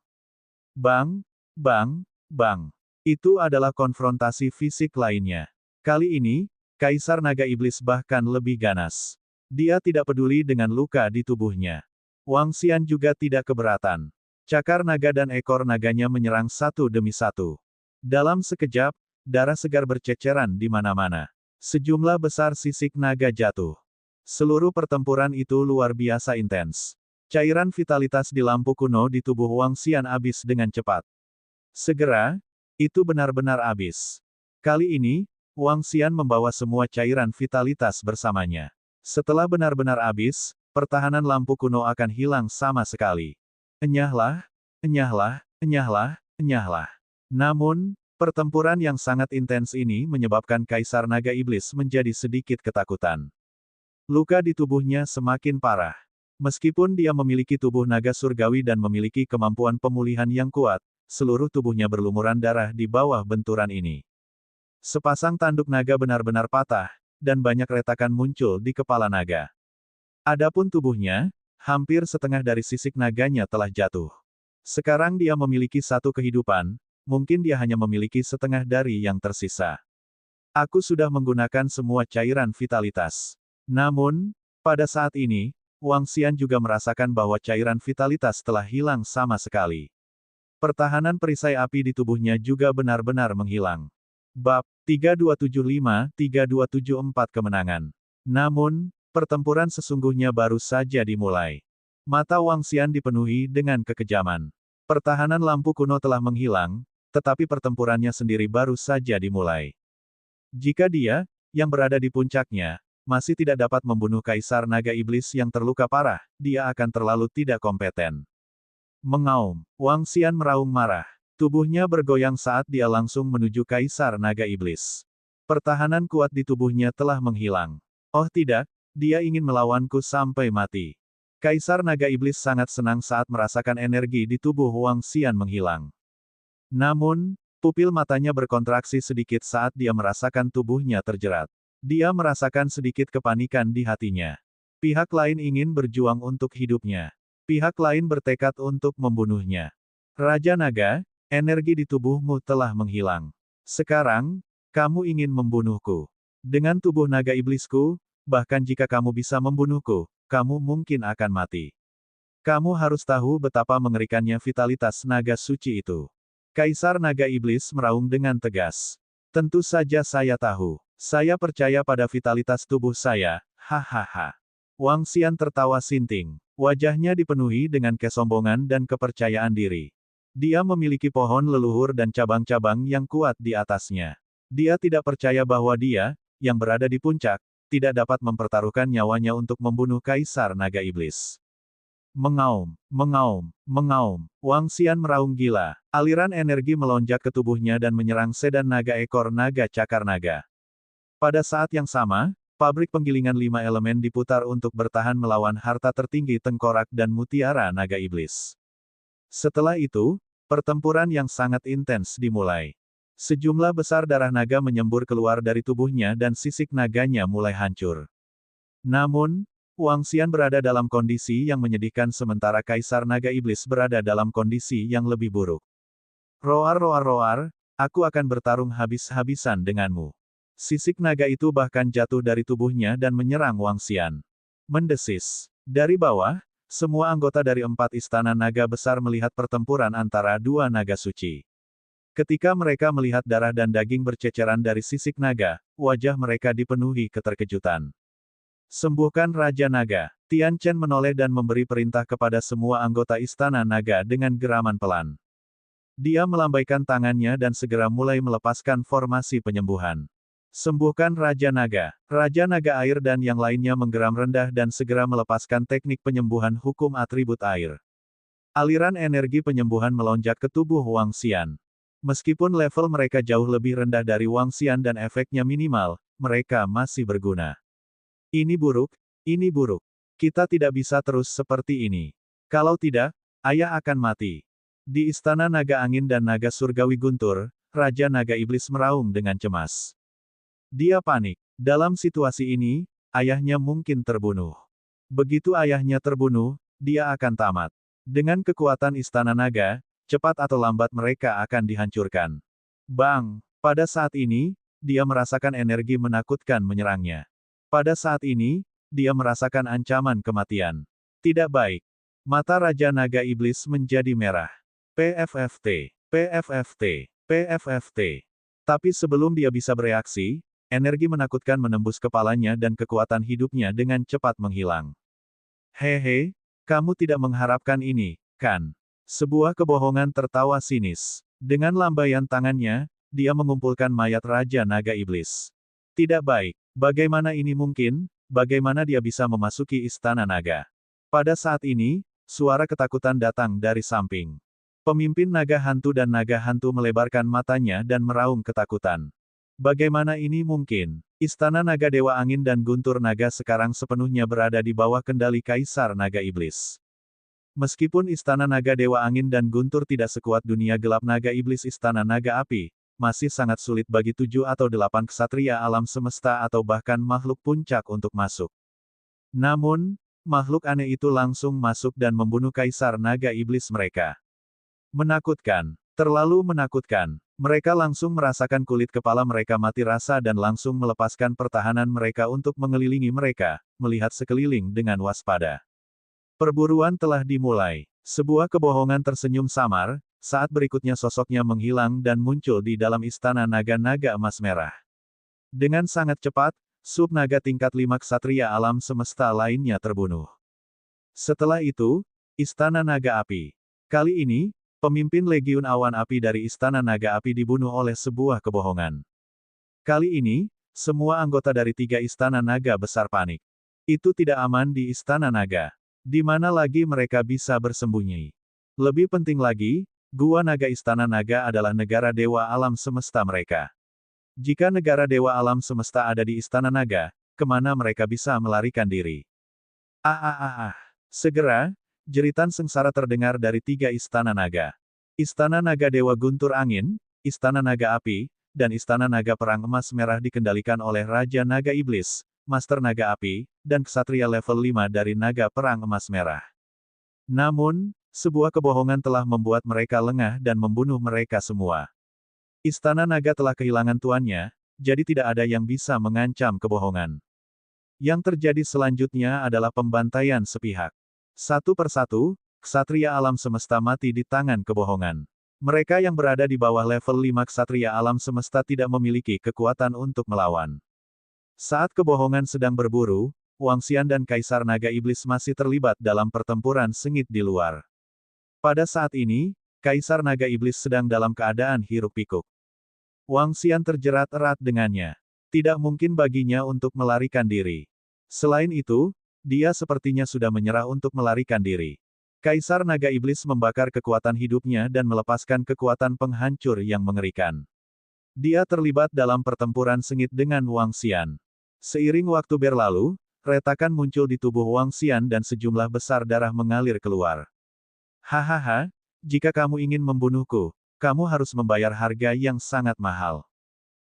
Bang, bang, bang. Itu adalah konfrontasi fisik lainnya. Kali ini, Kaisar Naga Iblis bahkan lebih ganas. Dia tidak peduli dengan luka di tubuhnya. Wang Xian juga tidak keberatan. Cakar naga dan ekor naganya menyerang satu demi satu. Dalam sekejap, darah segar berceceran di mana-mana. Sejumlah besar sisik naga jatuh. Seluruh pertempuran itu luar biasa intens. Cairan vitalitas di lampu kuno di tubuh Wang Xian habis dengan cepat. Segera, itu benar-benar habis. Kali ini, Wang Xian membawa semua cairan vitalitas bersamanya. Setelah benar-benar habis, pertahanan lampu kuno akan hilang sama sekali. Enyahlah, enyahlah, enyahlah, enyahlah. Namun, pertempuran yang sangat intens ini menyebabkan Kaisar Naga Iblis menjadi sedikit ketakutan. Luka di tubuhnya semakin parah. Meskipun dia memiliki tubuh naga surgawi dan memiliki kemampuan pemulihan yang kuat, seluruh tubuhnya berlumuran darah di bawah benturan ini. Sepasang tanduk naga benar-benar patah, dan banyak retakan muncul di kepala naga. Adapun tubuhnya, hampir setengah dari sisik naganya telah jatuh. Sekarang dia memiliki satu kehidupan, mungkin dia hanya memiliki setengah dari yang tersisa. Aku sudah menggunakan semua cairan vitalitas. Namun, pada saat ini, Wang Xian juga merasakan bahwa cairan vitalitas telah hilang sama sekali. Pertahanan perisai api di tubuhnya juga benar-benar menghilang. Bab 3275-3274 Kemenangan. Namun, pertempuran sesungguhnya baru saja dimulai. Mata Wang Xian dipenuhi dengan kekejaman. Pertahanan lampu kuno telah menghilang, tetapi pertempurannya sendiri baru saja dimulai. Jika dia, yang berada di puncaknya, masih tidak dapat membunuh Kaisar Naga Iblis yang terluka parah, dia akan terlalu tidak kompeten. Mengaum, Wang Xian meraung marah. Tubuhnya bergoyang saat dia langsung menuju Kaisar Naga Iblis. Pertahanan kuat di tubuhnya telah menghilang. Oh tidak, dia ingin melawanku sampai mati. Kaisar Naga Iblis sangat senang saat merasakan energi di tubuh Wang Xian menghilang. Namun, pupil matanya berkontraksi sedikit saat dia merasakan tubuhnya terjerat. Dia merasakan sedikit kepanikan di hatinya. Pihak lain ingin berjuang untuk hidupnya. Pihak lain bertekad untuk membunuhnya. Raja Naga, energi di tubuhmu telah menghilang. Sekarang, kamu ingin membunuhku. Dengan tubuh naga iblisku, bahkan jika kamu bisa membunuhku, kamu mungkin akan mati. Kamu harus tahu betapa mengerikannya vitalitas naga suci itu. Kaisar Naga Iblis meraung dengan tegas. Tentu saja saya tahu. Saya percaya pada vitalitas tubuh saya, hahaha. Wang Xian tertawa sinting. Wajahnya dipenuhi dengan kesombongan dan kepercayaan diri. Dia memiliki pohon leluhur dan cabang-cabang yang kuat di atasnya. Dia tidak percaya bahwa dia, yang berada di puncak, tidak dapat mempertaruhkan nyawanya untuk membunuh Kaisar Naga Iblis. Mengaum, mengaum, mengaum. Wang Xian meraung gila. Aliran energi melonjak ke tubuhnya dan menyerang sedan naga ekor naga cakar naga. Pada saat yang sama, pabrik penggilingan 5 elemen diputar untuk bertahan melawan harta tertinggi tengkorak dan mutiara naga iblis. Setelah itu, pertempuran yang sangat intens dimulai. Sejumlah besar darah naga menyembur keluar dari tubuhnya dan sisik naganya mulai hancur. Namun, Wang Xian berada dalam kondisi yang menyedihkan sementara Kaisar Naga Iblis berada dalam kondisi yang lebih buruk. Roar roar roar, aku akan bertarung habis-habisan denganmu. Sisik naga itu bahkan jatuh dari tubuhnya dan menyerang Wang Xian. Mendesis. Dari bawah, semua anggota dari 4 istana naga besar melihat pertempuran antara dua naga suci. Ketika mereka melihat darah dan daging berceceran dari sisik naga, wajah mereka dipenuhi keterkejutan. Sembuhkan Raja Naga. Tian Chen menoleh dan memberi perintah kepada semua anggota istana naga dengan geraman pelan. Dia melambaikan tangannya dan segera mulai melepaskan formasi penyembuhan. Sembuhkan Raja Naga. Raja Naga Air dan yang lainnya menggeram rendah dan segera melepaskan teknik penyembuhan hukum atribut air. Aliran energi penyembuhan melonjak ke tubuh Wang Xian. Meskipun level mereka jauh lebih rendah dari Wang Xian dan efeknya minimal, mereka masih berguna. Ini buruk, ini buruk. Kita tidak bisa terus seperti ini. Kalau tidak, ayah akan mati. Di Istana Naga Angin dan Naga Surgawi Guntur, Raja Naga Iblis meraung dengan cemas. Dia panik. Dalam situasi ini, ayahnya mungkin terbunuh. Begitu ayahnya terbunuh, dia akan tamat. Dengan kekuatan Istana Naga, cepat atau lambat mereka akan dihancurkan. Bang! Pada saat ini, dia merasakan energi menakutkan menyerangnya. Pada saat ini, dia merasakan ancaman kematian. Tidak baik. Mata Raja Naga Iblis menjadi merah. PFFT, PFFT, PFFT. Tapi sebelum dia bisa bereaksi, energi menakutkan menembus kepalanya dan kekuatan hidupnya dengan cepat menghilang. Hehe, kamu tidak mengharapkan ini, kan? Sebuah kebohongan tertawa sinis. Dengan lambaian tangannya, dia mengumpulkan mayat Raja Naga Iblis. Tidak baik. Bagaimana ini mungkin? Bagaimana dia bisa memasuki Istana Naga? Pada saat ini, suara ketakutan datang dari samping. Pemimpin naga hantu dan naga hantu melebarkan matanya dan meraung ketakutan. Bagaimana ini mungkin? Istana Naga Dewa Angin dan Guntur Naga sekarang sepenuhnya berada di bawah kendali Kaisar Naga Iblis. Meskipun Istana Naga Dewa Angin dan Guntur tidak sekuat dunia gelap Naga Iblis Istana Naga Api, masih sangat sulit bagi 7 atau 8 ksatria alam semesta atau bahkan makhluk puncak untuk masuk. Namun, makhluk aneh itu langsung masuk dan membunuh Kaisar Naga Iblis mereka. Menakutkan. Terlalu menakutkan. Mereka langsung merasakan kulit kepala mereka mati rasa dan langsung melepaskan pertahanan mereka untuk mengelilingi mereka, melihat sekeliling dengan waspada. Perburuan telah dimulai. Sebuah kebohongan tersenyum samar, saat berikutnya sosoknya menghilang dan muncul di dalam Istana Naga-Naga Emas Merah. Dengan sangat cepat, sub-naga tingkat 5 ksatria alam semesta lainnya terbunuh. Setelah itu, Istana Naga Api. Kali ini, pemimpin Legiun Awan Api dari Istana Naga Api dibunuh oleh sebuah kebohongan. Kali ini, semua anggota dari 3 Istana Naga besar panik. Itu tidak aman di Istana Naga. Di mana lagi mereka bisa bersembunyi? Lebih penting lagi, Gua Naga Istana Naga adalah negara dewa alam semesta mereka. Jika negara Dewa Alam Semesta ada di Istana Naga, kemana mereka bisa melarikan diri? Ah ah ah ah. Segera, jeritan sengsara terdengar dari 3 Istana Naga. Istana Naga Dewa Guntur Angin, Istana Naga Api, dan Istana Naga Perang Emas Merah dikendalikan oleh Raja Naga Iblis, Master Naga Api, dan Ksatria level 5 dari Naga Perang Emas Merah. Namun, sebuah kebohongan telah membuat mereka lengah dan membunuh mereka semua. Istana Naga telah kehilangan tuannya, jadi tidak ada yang bisa mengancam kebohongan. Yang terjadi selanjutnya adalah pembantaian sepihak. Satu persatu, ksatria alam semesta mati di tangan kebohongan. Mereka yang berada di bawah level 5 ksatria alam semesta tidak memiliki kekuatan untuk melawan. Saat kebohongan sedang berburu, Wang Xian dan Kaisar Naga Iblis masih terlibat dalam pertempuran sengit di luar. Pada saat ini, Kaisar Naga Iblis sedang dalam keadaan hiruk-pikuk. Wang Xian terjerat erat dengannya. Tidak mungkin baginya untuk melarikan diri. Selain itu, dia sepertinya sudah menyerah untuk melarikan diri. Kaisar Naga Iblis membakar kekuatan hidupnya dan melepaskan kekuatan penghancur yang mengerikan. Dia terlibat dalam pertempuran sengit dengan Wang Xian. Seiring waktu berlalu, retakan muncul di tubuh Wang Xian dan sejumlah besar darah mengalir keluar. Hahaha, jika kamu ingin membunuhku, kamu harus membayar harga yang sangat mahal.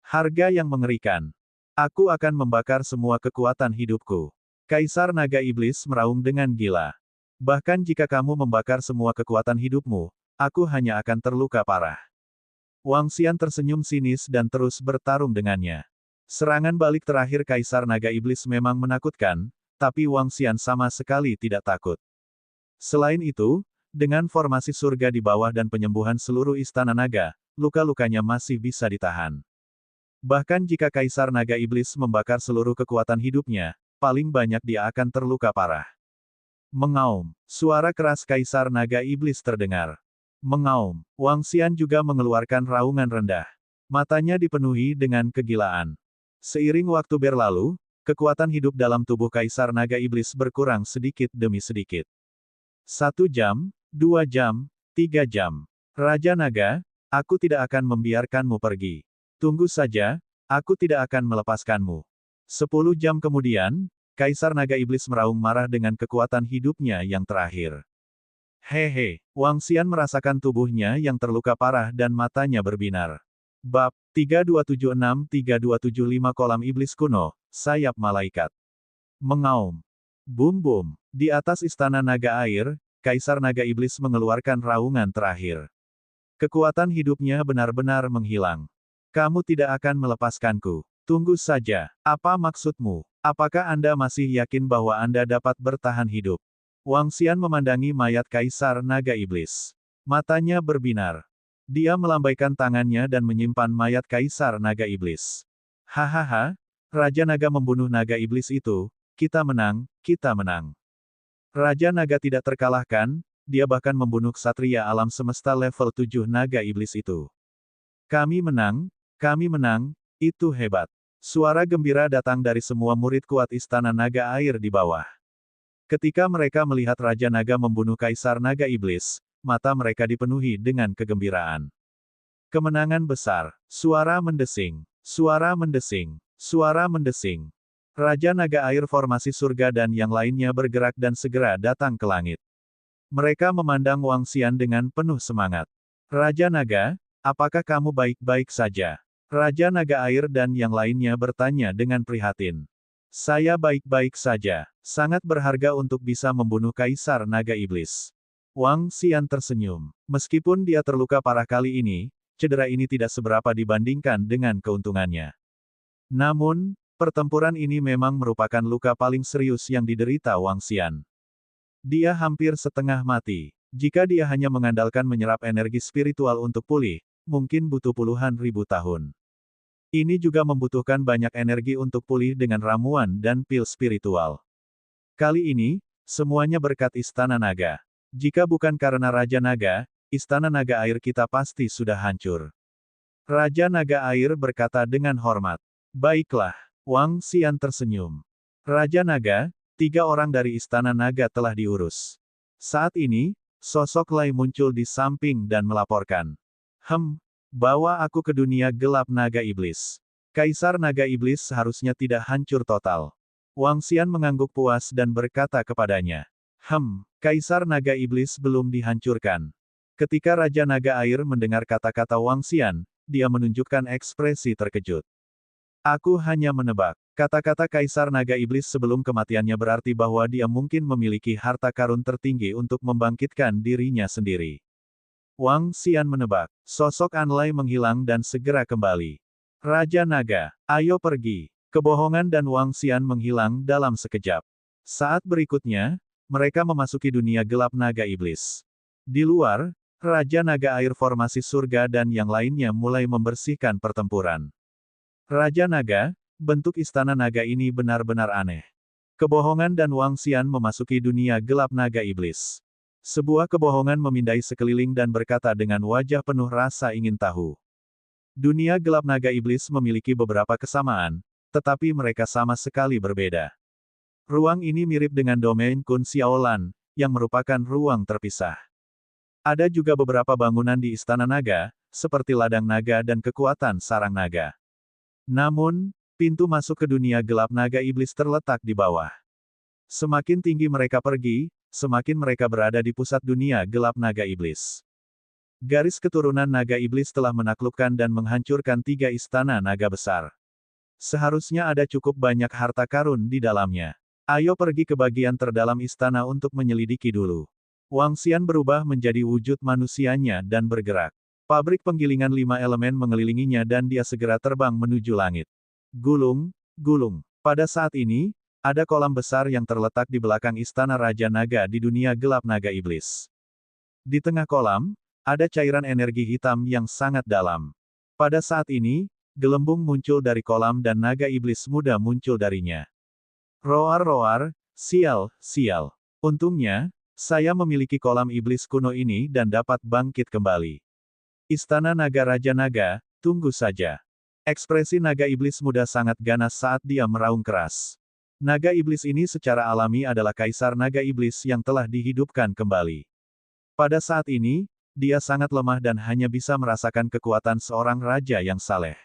Harga yang mengerikan. Aku akan membakar semua kekuatan hidupku. Kaisar Naga Iblis meraung dengan gila. Bahkan jika kamu membakar semua kekuatan hidupmu, aku hanya akan terluka parah. Wang Xian tersenyum sinis dan terus bertarung dengannya. Serangan balik terakhir Kaisar Naga Iblis memang menakutkan, tapi Wang Xian sama sekali tidak takut. Selain itu, dengan formasi surga di bawah dan penyembuhan seluruh Istana Naga, luka-lukanya masih bisa ditahan. Bahkan jika Kaisar Naga Iblis membakar seluruh kekuatan hidupnya, paling banyak dia akan terluka parah. Mengaum. Suara keras Kaisar Naga Iblis terdengar. Mengaum. Wang Xian juga mengeluarkan raungan rendah. Matanya dipenuhi dengan kegilaan. Seiring waktu berlalu, kekuatan hidup dalam tubuh Kaisar Naga Iblis berkurang sedikit demi sedikit. 1 jam, 2 jam, 3 jam. Raja Naga, aku tidak akan membiarkanmu pergi. Tunggu saja, aku tidak akan melepaskanmu. 10 jam kemudian, Kaisar Naga Iblis meraung marah dengan kekuatan hidupnya yang terakhir. Hehe, Wang Xian merasakan tubuhnya yang terluka parah dan matanya berbinar. Bab 3276-3275 Kolam Iblis Kuno, Sayap Malaikat. Mengaum. Bum bum. Di atas Istana Naga Air, Kaisar Naga Iblis mengeluarkan raungan terakhir. Kekuatan hidupnya benar-benar menghilang. Kamu tidak akan melepaskanku. Tunggu saja. Apa maksudmu? Apakah Anda masih yakin bahwa Anda dapat bertahan hidup? Wang Xian memandangi mayat Kaisar Naga Iblis. Matanya berbinar. Dia melambaikan tangannya dan menyimpan mayat Kaisar Naga Iblis. Hahaha, Raja Naga membunuh Naga Iblis itu, kita menang, kita menang. Raja Naga tidak terkalahkan, dia bahkan membunuh ksatria alam semesta level 7 Naga Iblis itu. Kami menang, itu hebat. Suara gembira datang dari semua murid kuat Istana Naga Air di bawah. Ketika mereka melihat Raja Naga membunuh Kaisar Naga Iblis, mata mereka dipenuhi dengan kegembiraan. Kemenangan besar. Suara mendesing. Suara mendesing. Suara mendesing. Raja Naga Air formasi surga dan yang lainnya bergerak dan segera datang ke langit. Mereka memandang Wang Xian dengan penuh semangat. Raja Naga, apakah kamu baik-baik saja? Raja Naga Air dan yang lainnya bertanya dengan prihatin. Saya baik-baik saja. Sangat berharga untuk bisa membunuh Kaisar Naga Iblis. Wang Xian tersenyum. Meskipun dia terluka parah kali ini, cedera ini tidak seberapa dibandingkan dengan keuntungannya. Namun, pertempuran ini memang merupakan luka paling serius yang diderita Wang Xian. Dia hampir setengah mati. Jika dia hanya mengandalkan menyerap energi spiritual untuk pulih, mungkin butuh puluhan ribu tahun. Ini juga membutuhkan banyak energi untuk pulih dengan ramuan dan pil spiritual. Kali ini, semuanya berkat Istana Naga. Jika bukan karena Raja Naga, Istana Naga Air kita pasti sudah hancur. Raja Naga Air berkata dengan hormat. Baiklah, Wang Xian tersenyum. Raja Naga, 3 orang dari Istana Naga telah diurus. Saat ini, sosok Lai muncul di samping dan melaporkan. Bawa aku ke dunia gelap Naga Iblis. Kaisar Naga Iblis seharusnya tidak hancur total. Wang Xian mengangguk puas dan berkata kepadanya. Kaisar Naga Iblis belum dihancurkan. Ketika Raja Naga Air mendengar kata-kata Wang Xian, dia menunjukkan ekspresi terkejut. Aku hanya menebak. Kata-kata Kaisar Naga Iblis sebelum kematiannya berarti bahwa dia mungkin memiliki harta karun tertinggi untuk membangkitkan dirinya sendiri. Wang Xian menebak. Sosok Anlai menghilang dan segera kembali. Raja Naga, ayo pergi. Kebohongan dan Wang Xian menghilang dalam sekejap. Saat berikutnya, mereka memasuki dunia gelap Naga Iblis. Di luar, Raja Naga Air formasi surga dan yang lainnya mulai membersihkan pertempuran. Raja Naga, bentuk istana naga ini benar-benar aneh. Kebohongan dan Wang Xian memasuki dunia gelap Naga Iblis. Sebuah kebohongan memindai sekeliling dan berkata dengan wajah penuh rasa ingin tahu. Dunia gelap Naga Iblis memiliki beberapa kesamaan, tetapi mereka sama sekali berbeda. Ruang ini mirip dengan domain Kun Xiaolan, yang merupakan ruang terpisah. Ada juga beberapa bangunan di Istana Naga, seperti ladang naga dan kekuatan sarang naga. Namun, pintu masuk ke dunia gelap Naga Iblis terletak di bawah. Semakin tinggi mereka pergi, semakin mereka berada di pusat dunia gelap Naga Iblis. Garis keturunan Naga Iblis telah menaklukkan dan menghancurkan 3 istana naga besar. Seharusnya ada cukup banyak harta karun di dalamnya. Ayo pergi ke bagian terdalam istana untuk menyelidiki dulu. Wang Xian berubah menjadi wujud manusianya dan bergerak. Pabrik penggilingan 5 elemen mengelilinginya dan dia segera terbang menuju langit. Gulung, gulung. Pada saat ini, ada kolam besar yang terletak di belakang istana Raja Naga di dunia gelap Naga Iblis. Di tengah kolam, ada cairan energi hitam yang sangat dalam. Pada saat ini, gelembung muncul dari kolam dan Naga Iblis muda muncul darinya. Roar-roar, sial, sial. Untungnya, saya memiliki kolam iblis kuno ini dan dapat bangkit kembali. Istana Naga Raja Naga, tunggu saja. Ekspresi Naga Iblis muda sangat ganas saat dia meraung keras. Naga Iblis ini secara alami adalah Kaisar Naga Iblis yang telah dihidupkan kembali. Pada saat ini, dia sangat lemah dan hanya bisa merasakan kekuatan seorang raja yang saleh.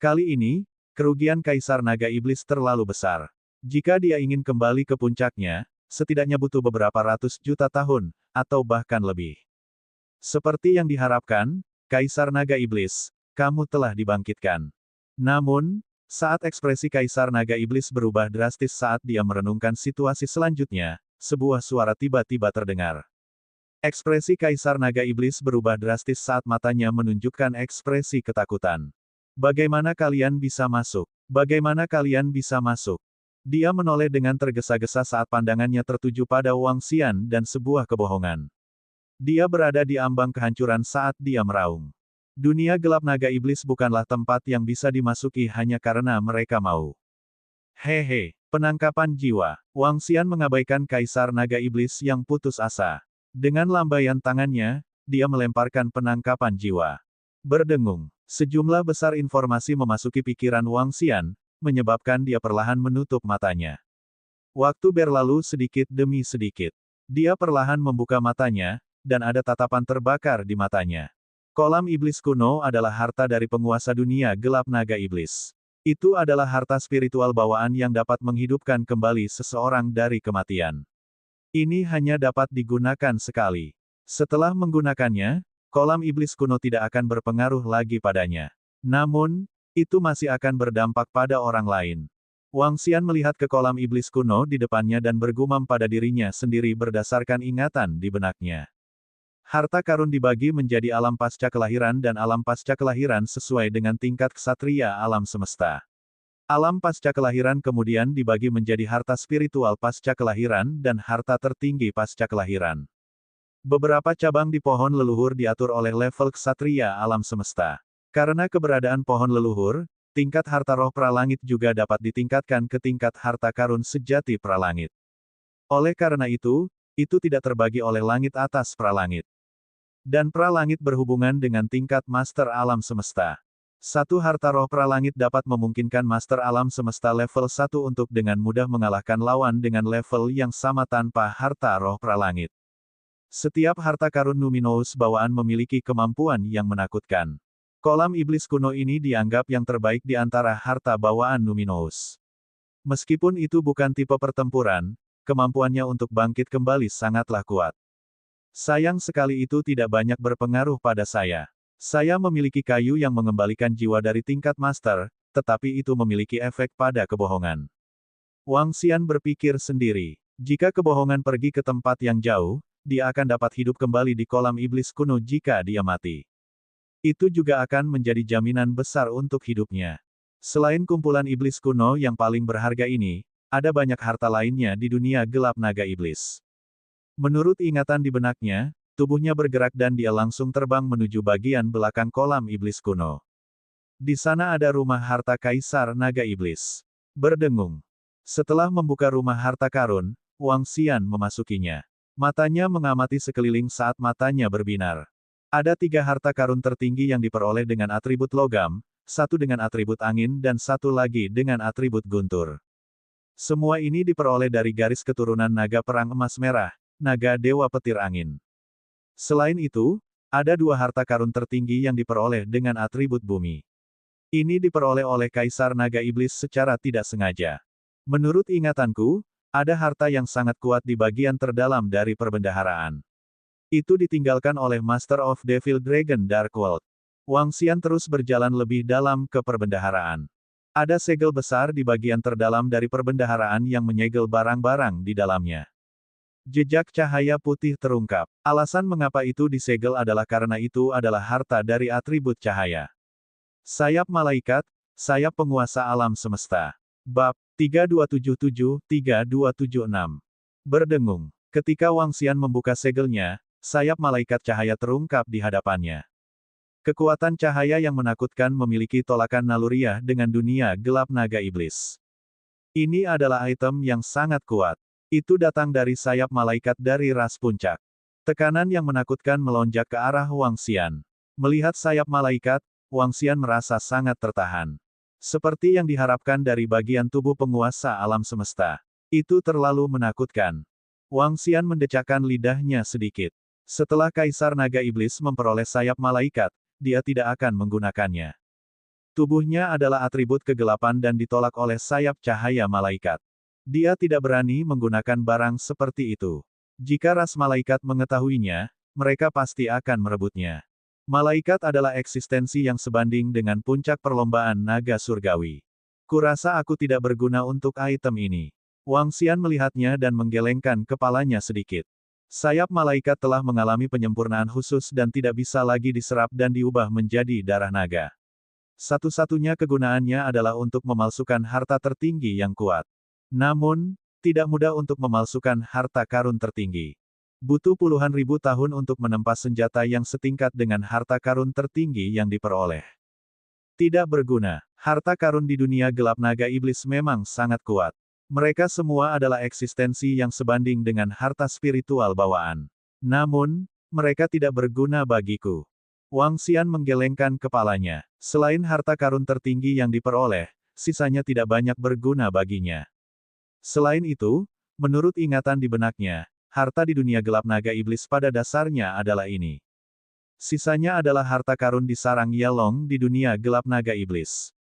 Kali ini, kerugian Kaisar Naga Iblis terlalu besar. Jika dia ingin kembali ke puncaknya, setidaknya butuh beberapa ratus juta tahun, atau bahkan lebih. Seperti yang diharapkan, Kaisar Naga Iblis, kamu telah dibangkitkan. Namun, saat ekspresi Kaisar Naga Iblis berubah drastis saat dia merenungkan situasi selanjutnya, sebuah suara tiba-tiba terdengar. Ekspresi Kaisar Naga Iblis berubah drastis saat matanya menunjukkan ekspresi ketakutan. Bagaimana kalian bisa masuk? Bagaimana kalian bisa masuk? Dia menoleh dengan tergesa-gesa saat pandangannya tertuju pada Wang Xian dan sebuah kebohongan. Dia berada di ambang kehancuran saat dia meraung. Dunia gelap Naga Iblis bukanlah tempat yang bisa dimasuki hanya karena mereka mau. Hehe, penangkapan jiwa. Wang Xian mengabaikan Kaisar Naga Iblis yang putus asa. Dengan lambaian tangannya, dia melemparkan penangkapan jiwa. Berdengung, sejumlah besar informasi memasuki pikiran Wang Xian, menyebabkan dia perlahan menutup matanya. Waktu berlalu sedikit demi sedikit. Dia perlahan membuka matanya, dan ada tatapan terbakar di matanya. Kolam iblis kuno adalah harta dari penguasa dunia gelap Naga Iblis. Itu adalah harta spiritual bawaan yang dapat menghidupkan kembali seseorang dari kematian. Ini hanya dapat digunakan sekali. Setelah menggunakannya, kolam iblis kuno tidak akan berpengaruh lagi padanya. Namun, itu masih akan berdampak pada orang lain. Wang Xian melihat ke kolam iblis kuno di depannya dan bergumam pada dirinya sendiri berdasarkan ingatan di benaknya. Harta karun dibagi menjadi alam pasca kelahiran dan alam pasca kelahiran sesuai dengan tingkat ksatria alam semesta. Alam pasca kelahiran kemudian dibagi menjadi harta spiritual pasca kelahiran dan harta tertinggi pasca kelahiran. Beberapa cabang di pohon leluhur diatur oleh level ksatria alam semesta. Karena keberadaan pohon leluhur, tingkat harta roh pralangit juga dapat ditingkatkan ke tingkat harta karun sejati pralangit. Oleh karena itu tidak terbagi oleh langit atas pralangit. Dan pralangit berhubungan dengan tingkat master alam semesta. Satu harta roh pralangit dapat memungkinkan master alam semesta level 1 untuk dengan mudah mengalahkan lawan dengan level yang sama tanpa harta roh pralangit. Setiap harta karun numinous bawaan memiliki kemampuan yang menakutkan. Kolam iblis kuno ini dianggap yang terbaik di antara harta bawaan Numinous. Meskipun itu bukan tipe pertempuran, kemampuannya untuk bangkit kembali sangatlah kuat. Sayang sekali itu tidak banyak berpengaruh pada saya. Saya memiliki kayu yang mengembalikan jiwa dari tingkat master, tetapi itu memiliki efek pada kebohongan. Wang Xian berpikir sendiri. Jika kebohongan pergi ke tempat yang jauh, dia akan dapat hidup kembali di kolam iblis kuno jika dia mati. Itu juga akan menjadi jaminan besar untuk hidupnya. Selain kumpulan iblis kuno yang paling berharga ini, ada banyak harta lainnya di dunia gelap naga iblis. Menurut ingatan di benaknya, tubuhnya bergerak dan dia langsung terbang menuju bagian belakang kolam iblis kuno. Di sana ada rumah harta Kaisar Naga Iblis. Berdengung. Setelah membuka rumah harta karun, Wang Xian memasukinya. Matanya mengamati sekeliling saat matanya berbinar. Ada 3 harta karun tertinggi yang diperoleh dengan atribut logam, 1 dengan atribut angin dan 1 lagi dengan atribut guntur. Semua ini diperoleh dari garis keturunan naga perang emas merah, naga dewa petir angin. Selain itu, ada 2 harta karun tertinggi yang diperoleh dengan atribut bumi. Ini diperoleh oleh Kaisar Naga Iblis secara tidak sengaja. Menurut ingatanku, ada harta yang sangat kuat di bagian terdalam dari perbendaharaan. Itu ditinggalkan oleh Master of Devil Dragon Dark World. Wang Xian terus berjalan lebih dalam ke perbendaharaan. Ada segel besar di bagian terdalam dari perbendaharaan yang menyegel barang-barang di dalamnya. Jejak cahaya putih terungkap. Alasan mengapa itu disegel adalah karena itu adalah harta dari atribut cahaya. Sayap malaikat, sayap penguasa alam semesta. Bab 3277-3276. Berdengung. Ketika Wang Xian membuka segelnya, sayap malaikat cahaya terungkap di hadapannya. Kekuatan cahaya yang menakutkan memiliki tolakan naluriah dengan dunia gelap naga iblis. Ini adalah item yang sangat kuat. Itu datang dari sayap malaikat dari ras puncak. Tekanan yang menakutkan melonjak ke arah Wang Xian. Melihat sayap malaikat, Wang Xian merasa sangat tertahan. Seperti yang diharapkan dari bagian tubuh penguasa alam semesta. Itu terlalu menakutkan. Wang Xian mendecakkan lidahnya sedikit. Setelah Kaisar Naga Iblis memperoleh sayap malaikat, dia tidak akan menggunakannya. Tubuhnya adalah atribut kegelapan dan ditolak oleh sayap cahaya malaikat. Dia tidak berani menggunakan barang seperti itu. Jika ras malaikat mengetahuinya, mereka pasti akan merebutnya. Malaikat adalah eksistensi yang sebanding dengan puncak perlombaan naga surgawi. Kurasa aku tidak berguna untuk item ini. Wang Xian melihatnya dan menggelengkan kepalanya sedikit. Sayap malaikat telah mengalami penyempurnaan khusus dan tidak bisa lagi diserap dan diubah menjadi darah naga. Satu-satunya kegunaannya adalah untuk memalsukan harta tertinggi yang kuat. Namun, tidak mudah untuk memalsukan harta karun tertinggi. Butuh puluhan ribu tahun untuk menempas senjata yang setingkat dengan harta karun tertinggi yang diperoleh. Tidak berguna. Harta karun di dunia gelap naga iblis memang sangat kuat. Mereka semua adalah eksistensi yang sebanding dengan harta spiritual bawaan. Namun, mereka tidak berguna bagiku. Wang Xian menggelengkan kepalanya. Selain harta karun tertinggi yang diperoleh, sisanya tidak banyak berguna baginya. Selain itu, menurut ingatan di benaknya, harta di dunia gelap naga iblis pada dasarnya adalah ini. Sisanya adalah harta karun di sarang Yalong di dunia gelap naga iblis.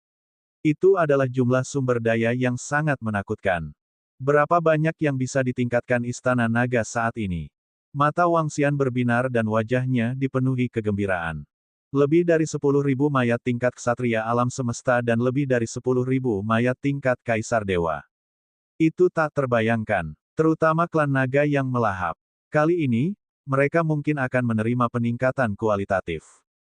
Itu adalah jumlah sumber daya yang sangat menakutkan. Berapa banyak yang bisa ditingkatkan istana naga saat ini? Mata Wang Xian berbinar dan wajahnya dipenuhi kegembiraan. Lebih dari 10.000 mayat tingkat ksatria alam semesta dan lebih dari 10.000 mayat tingkat kaisar dewa. Itu tak terbayangkan, terutama klan naga yang melahap. Kali ini, mereka mungkin akan menerima peningkatan kualitatif.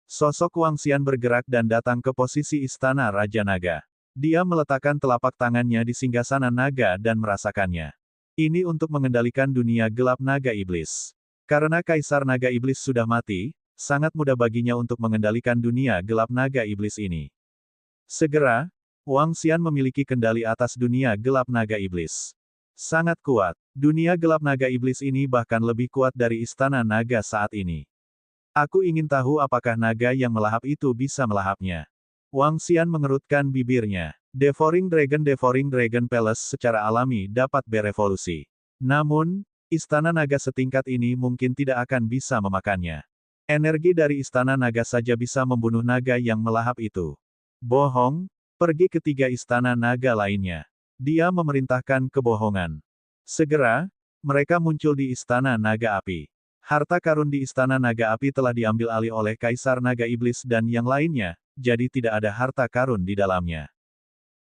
Sosok Wang Xian bergerak dan datang ke posisi istana Raja Naga. Dia meletakkan telapak tangannya di singgasana naga dan merasakannya. Ini untuk mengendalikan dunia gelap naga iblis. Karena Kaisar Naga Iblis sudah mati, sangat mudah baginya untuk mengendalikan dunia gelap naga iblis ini. Segera, Wang Xian memiliki kendali atas dunia gelap naga iblis. Sangat kuat. Dunia gelap naga iblis ini bahkan lebih kuat dari istana naga saat ini. Aku ingin tahu apakah naga yang melahap itu bisa melahapnya. Wang Xian mengerutkan bibirnya. Devouring Dragon Palace secara alami dapat berevolusi. Namun, istana naga setingkat ini mungkin tidak akan bisa memakannya. Energi dari istana naga saja bisa membunuh naga yang melahap itu. Bohong, pergi ke 3 istana naga lainnya. Dia memerintahkan kebohongan. Segera, mereka muncul di istana naga api. Harta karun di istana naga api telah diambil alih oleh Kaisar Naga Iblis dan yang lainnya, jadi tidak ada harta karun di dalamnya.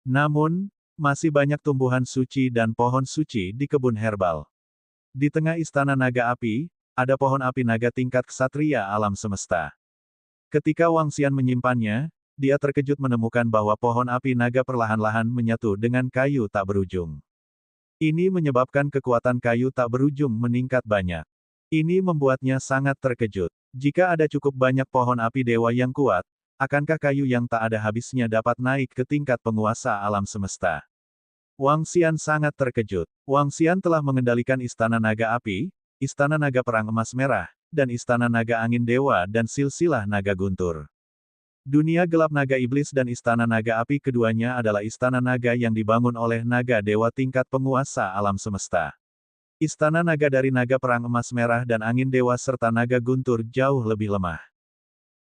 Namun, masih banyak tumbuhan suci dan pohon suci di kebun herbal. Di tengah istana naga api, ada pohon api naga tingkat ksatria alam semesta. Ketika Wang Xian menyimpannya, dia terkejut menemukan bahwa pohon api naga perlahan-lahan menyatu dengan kayu tak berujung. Ini menyebabkan kekuatan kayu tak berujung meningkat banyak. Ini membuatnya sangat terkejut. Jika ada cukup banyak pohon api dewa yang kuat, akankah kayu yang tak ada habisnya dapat naik ke tingkat penguasa alam semesta? Wang Xian sangat terkejut. Wang Xian telah mengendalikan istana naga api, istana naga perang emas merah, dan istana naga angin dewa dan silsilah naga guntur. Dunia gelap naga iblis dan istana naga api keduanya adalah istana naga yang dibangun oleh naga dewa tingkat penguasa alam semesta. Istana naga dari naga perang emas merah dan angin dewa serta naga guntur jauh lebih lemah.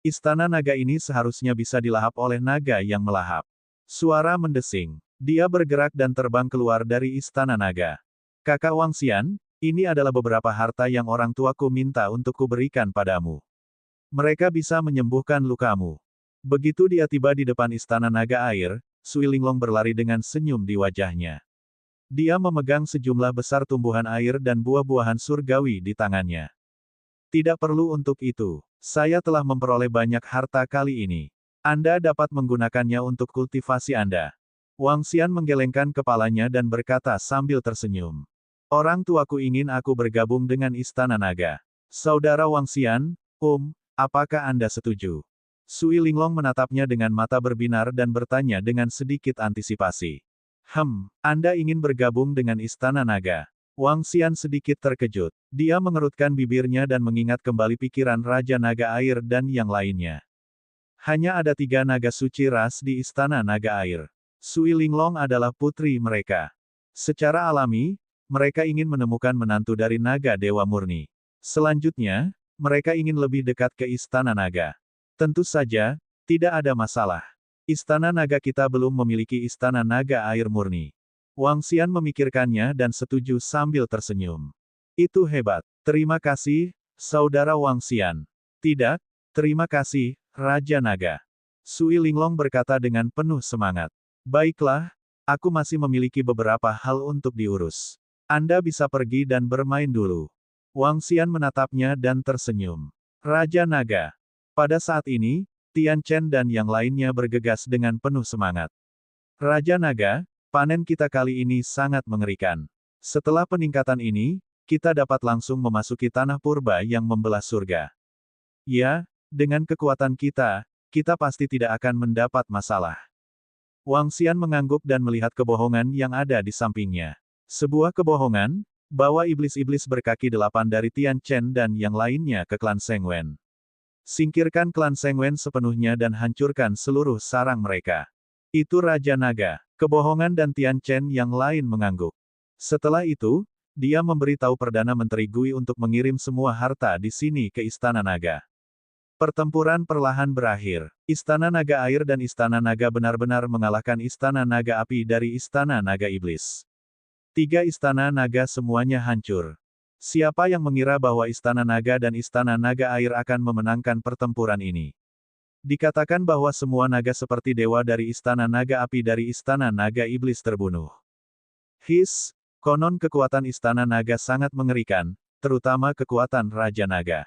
Istana naga ini seharusnya bisa dilahap oleh naga yang melahap. Suara mendesing. Dia bergerak dan terbang keluar dari istana naga. Kakak Wang Xian, ini adalah beberapa harta yang orang tuaku minta untuk kuberikan padamu. Mereka bisa menyembuhkan lukamu. Begitu dia tiba di depan istana naga air, Sui Linglong berlari dengan senyum di wajahnya. Dia memegang sejumlah besar tumbuhan air dan buah-buahan surgawi di tangannya. Tidak perlu untuk itu. Saya telah memperoleh banyak harta kali ini. Anda dapat menggunakannya untuk kultivasi Anda. Wang Xian menggelengkan kepalanya dan berkata sambil tersenyum. Orang tuaku ingin aku bergabung dengan Istana Naga. Saudara Wang Xian, apakah Anda setuju? Sui Linglong menatapnya dengan mata berbinar dan bertanya dengan sedikit antisipasi. Anda ingin bergabung dengan Istana Naga? Wang Xian sedikit terkejut. Dia mengerutkan bibirnya dan mengingat kembali pikiran Raja Naga Air dan yang lainnya. Hanya ada 3 naga suci ras di Istana Naga Air. Sui Linglong adalah putri mereka. Secara alami, mereka ingin menemukan menantu dari naga dewa murni. Selanjutnya, mereka ingin lebih dekat ke Istana Naga. Tentu saja, tidak ada masalah. Istana Naga kita belum memiliki Istana Naga Air murni. Wang Xian memikirkannya dan setuju sambil tersenyum. Itu hebat. Terima kasih, Saudara Wang Xian. Tidak, terima kasih, Raja Naga. Sui Linglong berkata dengan penuh semangat. Baiklah, aku masih memiliki beberapa hal untuk diurus. Anda bisa pergi dan bermain dulu. Wang Xian menatapnya dan tersenyum. Raja Naga. Pada saat ini, Tian Chen dan yang lainnya bergegas dengan penuh semangat. Raja Naga, panen kita kali ini sangat mengerikan. Setelah peningkatan ini, kita dapat langsung memasuki tanah purba yang membelah surga. Ya, dengan kekuatan kita, kita pasti tidak akan mendapat masalah. Wang Xian mengangguk dan melihat kebohongan yang ada di sampingnya. Sebuah kebohongan, bawa iblis-iblis berkaki 8 dari Tian Chen dan yang lainnya ke klan Seng Wen. Singkirkan klan Seng Wen sepenuhnya dan hancurkan seluruh sarang mereka. Itu Raja Naga. Kebohongan dan Tian Chen yang lain mengangguk. Setelah itu, dia memberitahu Perdana Menteri Gui untuk mengirim semua harta di sini ke Istana Naga. Pertempuran perlahan berakhir. Istana Naga Air dan Istana Naga benar-benar mengalahkan Istana Naga Api dari Istana Naga Iblis. 3 Istana Naga semuanya hancur. Siapa yang mengira bahwa Istana Naga dan Istana Naga Air akan memenangkan pertempuran ini? Dikatakan bahwa semua naga seperti dewa dari Istana Naga Api dari Istana Naga Iblis terbunuh. Konon kekuatan Istana Naga sangat mengerikan, terutama kekuatan Raja Naga.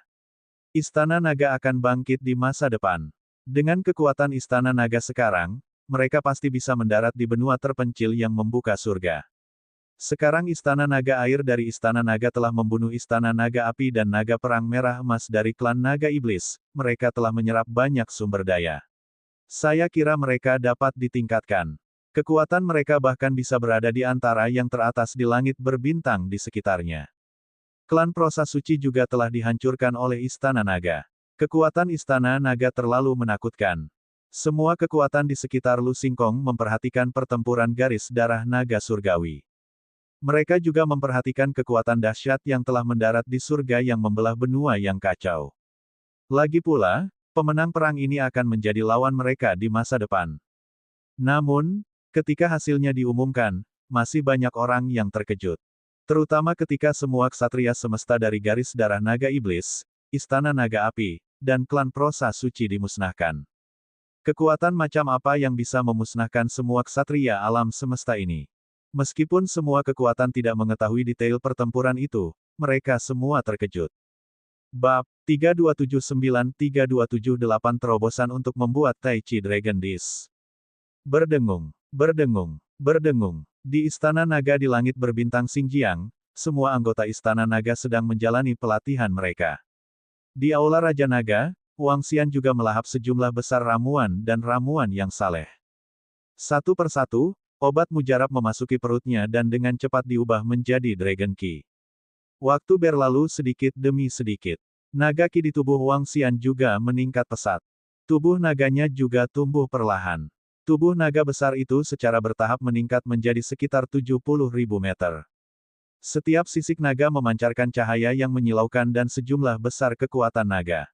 Istana Naga akan bangkit di masa depan. Dengan kekuatan Istana Naga sekarang, mereka pasti bisa mendarat di benua terpencil yang membuka surga. Sekarang Istana Naga Air dari Istana Naga telah membunuh Istana Naga Api dan Naga Perang Merah Emas dari klan Naga Iblis, mereka telah menyerap banyak sumber daya. Saya kira mereka dapat ditingkatkan. Kekuatan mereka bahkan bisa berada di antara yang teratas di langit berbintang di sekitarnya. Klan Prosa Suci juga telah dihancurkan oleh Istana Naga. Kekuatan Istana Naga terlalu menakutkan. Semua kekuatan di sekitar Lu Xingkong memperhatikan pertempuran garis darah naga surgawi. Mereka juga memperhatikan kekuatan dahsyat yang telah mendarat di surga yang membelah benua yang kacau. Lagi pula, pemenang perang ini akan menjadi lawan mereka di masa depan. Namun, ketika hasilnya diumumkan, masih banyak orang yang terkejut. Terutama ketika semua ksatria semesta dari garis darah naga iblis, istana naga api, dan klan Prosa Suci dimusnahkan. Kekuatan macam apa yang bisa memusnahkan semua ksatria alam semesta ini? Meskipun semua kekuatan tidak mengetahui detail pertempuran itu, mereka semua terkejut. Bab 3279-3278 Terobosan untuk membuat Tai Chi Dragon Disk. Berdengung, berdengung, berdengung. Di Istana Naga di langit berbintang Xinjiang, semua anggota Istana Naga sedang menjalani pelatihan mereka. Di Aula Raja Naga, Wang Xian juga melahap sejumlah besar ramuan dan ramuan yang saleh. Satu persatu, obat mujarab memasuki perutnya dan dengan cepat diubah menjadi Dragon Qi. Waktu berlalu sedikit demi sedikit. Naga Qi di tubuh Wang Xian juga meningkat pesat. Tubuh naganya juga tumbuh perlahan. Tubuh naga besar itu secara bertahap meningkat menjadi sekitar 70.000 meter. Setiap sisik naga memancarkan cahaya yang menyilaukan dan sejumlah besar kekuatan naga.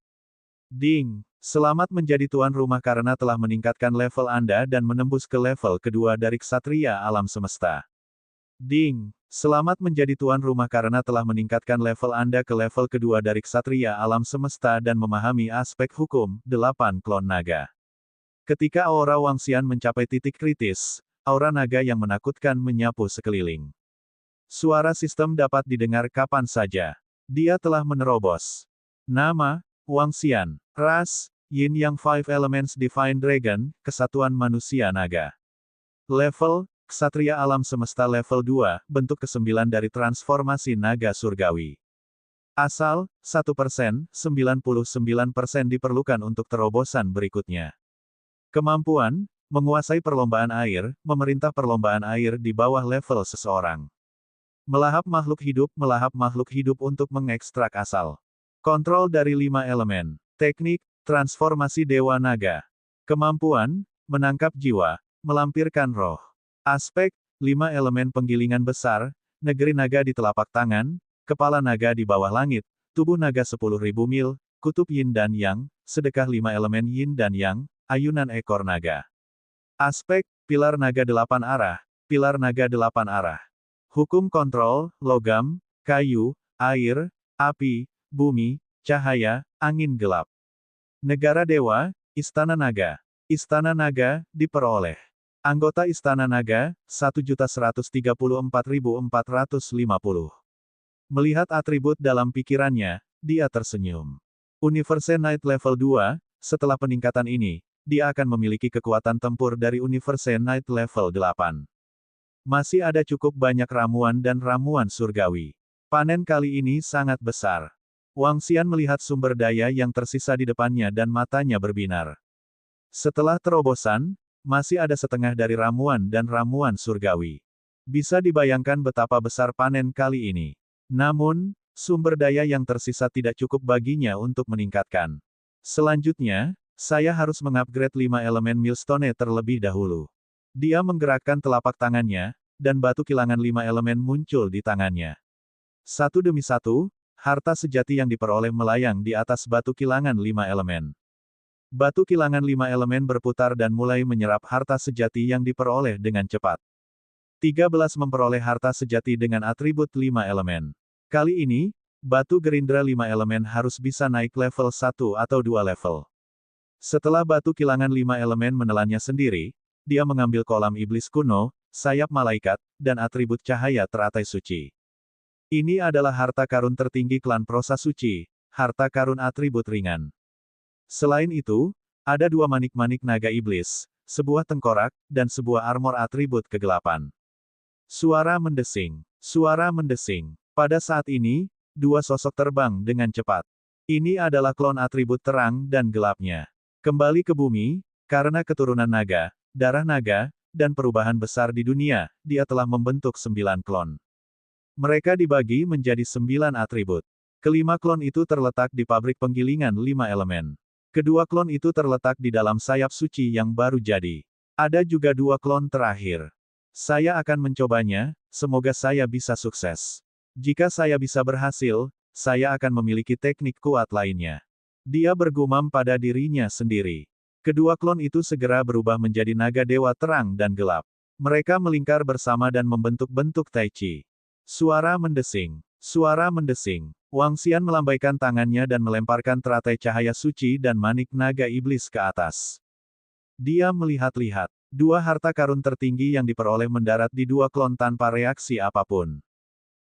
Ding! Selamat menjadi tuan rumah karena telah meningkatkan level Anda dan menembus ke level kedua dari ksatria alam semesta. Ding! Selamat menjadi tuan rumah karena telah meningkatkan level Anda ke level kedua dari ksatria alam semesta dan memahami aspek hukum 8 klon naga. Ketika aura Wang Xian mencapai titik kritis, aura naga yang menakutkan menyapu sekeliling. Suara sistem dapat didengar kapan saja. Dia telah menerobos. Nama, Wang Xian. Ras, Yin Yang Five Elements Divine Dragon, Kesatuan Manusia Naga. Level, Ksatria Alam Semesta Level 2, bentuk ke-9 dari transformasi naga surgawi. Asal, 1%, 99% diperlukan untuk terobosan berikutnya. Kemampuan, menguasai perlombaan air, memerintah perlombaan air di bawah level seseorang. Melahap makhluk hidup untuk mengekstrak asal. Kontrol dari 5 elemen. Teknik, transformasi Dewa Naga. Kemampuan, menangkap jiwa, melampirkan roh. Aspek, 5 elemen penggilingan besar, negeri naga di telapak tangan, kepala naga di bawah langit, tubuh naga 10.000 mil, kutub yin dan yang, sedekah 5 elemen yin dan yang, ayunan ekor naga. Aspek, pilar naga 8 arah, pilar naga 8 arah. Hukum kontrol, logam, kayu, air, api, bumi, cahaya, angin gelap. Negara Dewa, Istana Naga. Istana Naga, diperoleh. Anggota Istana Naga, 1.134.450. Melihat atribut dalam pikirannya, dia tersenyum. Universe Night Level 2, setelah peningkatan ini, dia akan memiliki kekuatan tempur dari Universe Night Level 8. Masih ada cukup banyak ramuan dan ramuan surgawi. Panen kali ini sangat besar. Wang Xian melihat sumber daya yang tersisa di depannya dan matanya berbinar. Setelah terobosan, masih ada setengah dari ramuan dan ramuan surgawi. Bisa dibayangkan betapa besar panen kali ini. Namun, sumber daya yang tersisa tidak cukup baginya untuk meningkatkan. Selanjutnya, saya harus mengupgrade 5 elemen Millstone terlebih dahulu. Dia menggerakkan telapak tangannya, dan batu kilangan 5 elemen muncul di tangannya. Satu demi satu, harta sejati yang diperoleh melayang di atas batu kilangan 5 elemen. Batu kilangan 5 elemen berputar dan mulai menyerap harta sejati yang diperoleh dengan cepat. 13 memperoleh harta sejati dengan atribut 5 elemen. Kali ini, batu gerindra 5 elemen harus bisa naik level 1 atau 2 level. Setelah batu kilangan 5 elemen menelannya sendiri, dia mengambil kolam iblis kuno, sayap malaikat, dan atribut cahaya teratai suci. Ini adalah harta karun tertinggi klan Prosa Suci, harta karun atribut ringan. Selain itu, ada 2 manik-manik naga iblis, sebuah tengkorak, dan sebuah armor atribut kegelapan. Suara mendesing. Suara mendesing. Pada saat ini, 2 sosok terbang dengan cepat. Ini adalah klon atribut terang dan gelapnya. Kembali ke bumi, karena keturunan naga, darah naga, dan perubahan besar di dunia, dia telah membentuk 9 klon. Mereka dibagi menjadi 9 atribut. Kelima klon itu terletak di pabrik penggilingan 5 elemen. Kedua klon itu terletak di dalam sayap suci yang baru jadi. Ada juga 2 klon terakhir. Saya akan mencobanya, semoga saya bisa sukses. Jika saya bisa berhasil, saya akan memiliki teknik kuat lainnya. Dia bergumam pada dirinya sendiri. Kedua klon itu segera berubah menjadi naga dewa terang dan gelap. Mereka melingkar bersama dan membentuk-bentuk Tai Chi. Suara mendesing. Suara mendesing. Wang Xian melambaikan tangannya dan melemparkan teratai cahaya suci dan manik naga iblis ke atas. Dia melihat-lihat. Dua harta karun tertinggi yang diperoleh mendarat di dua klon tanpa reaksi apapun.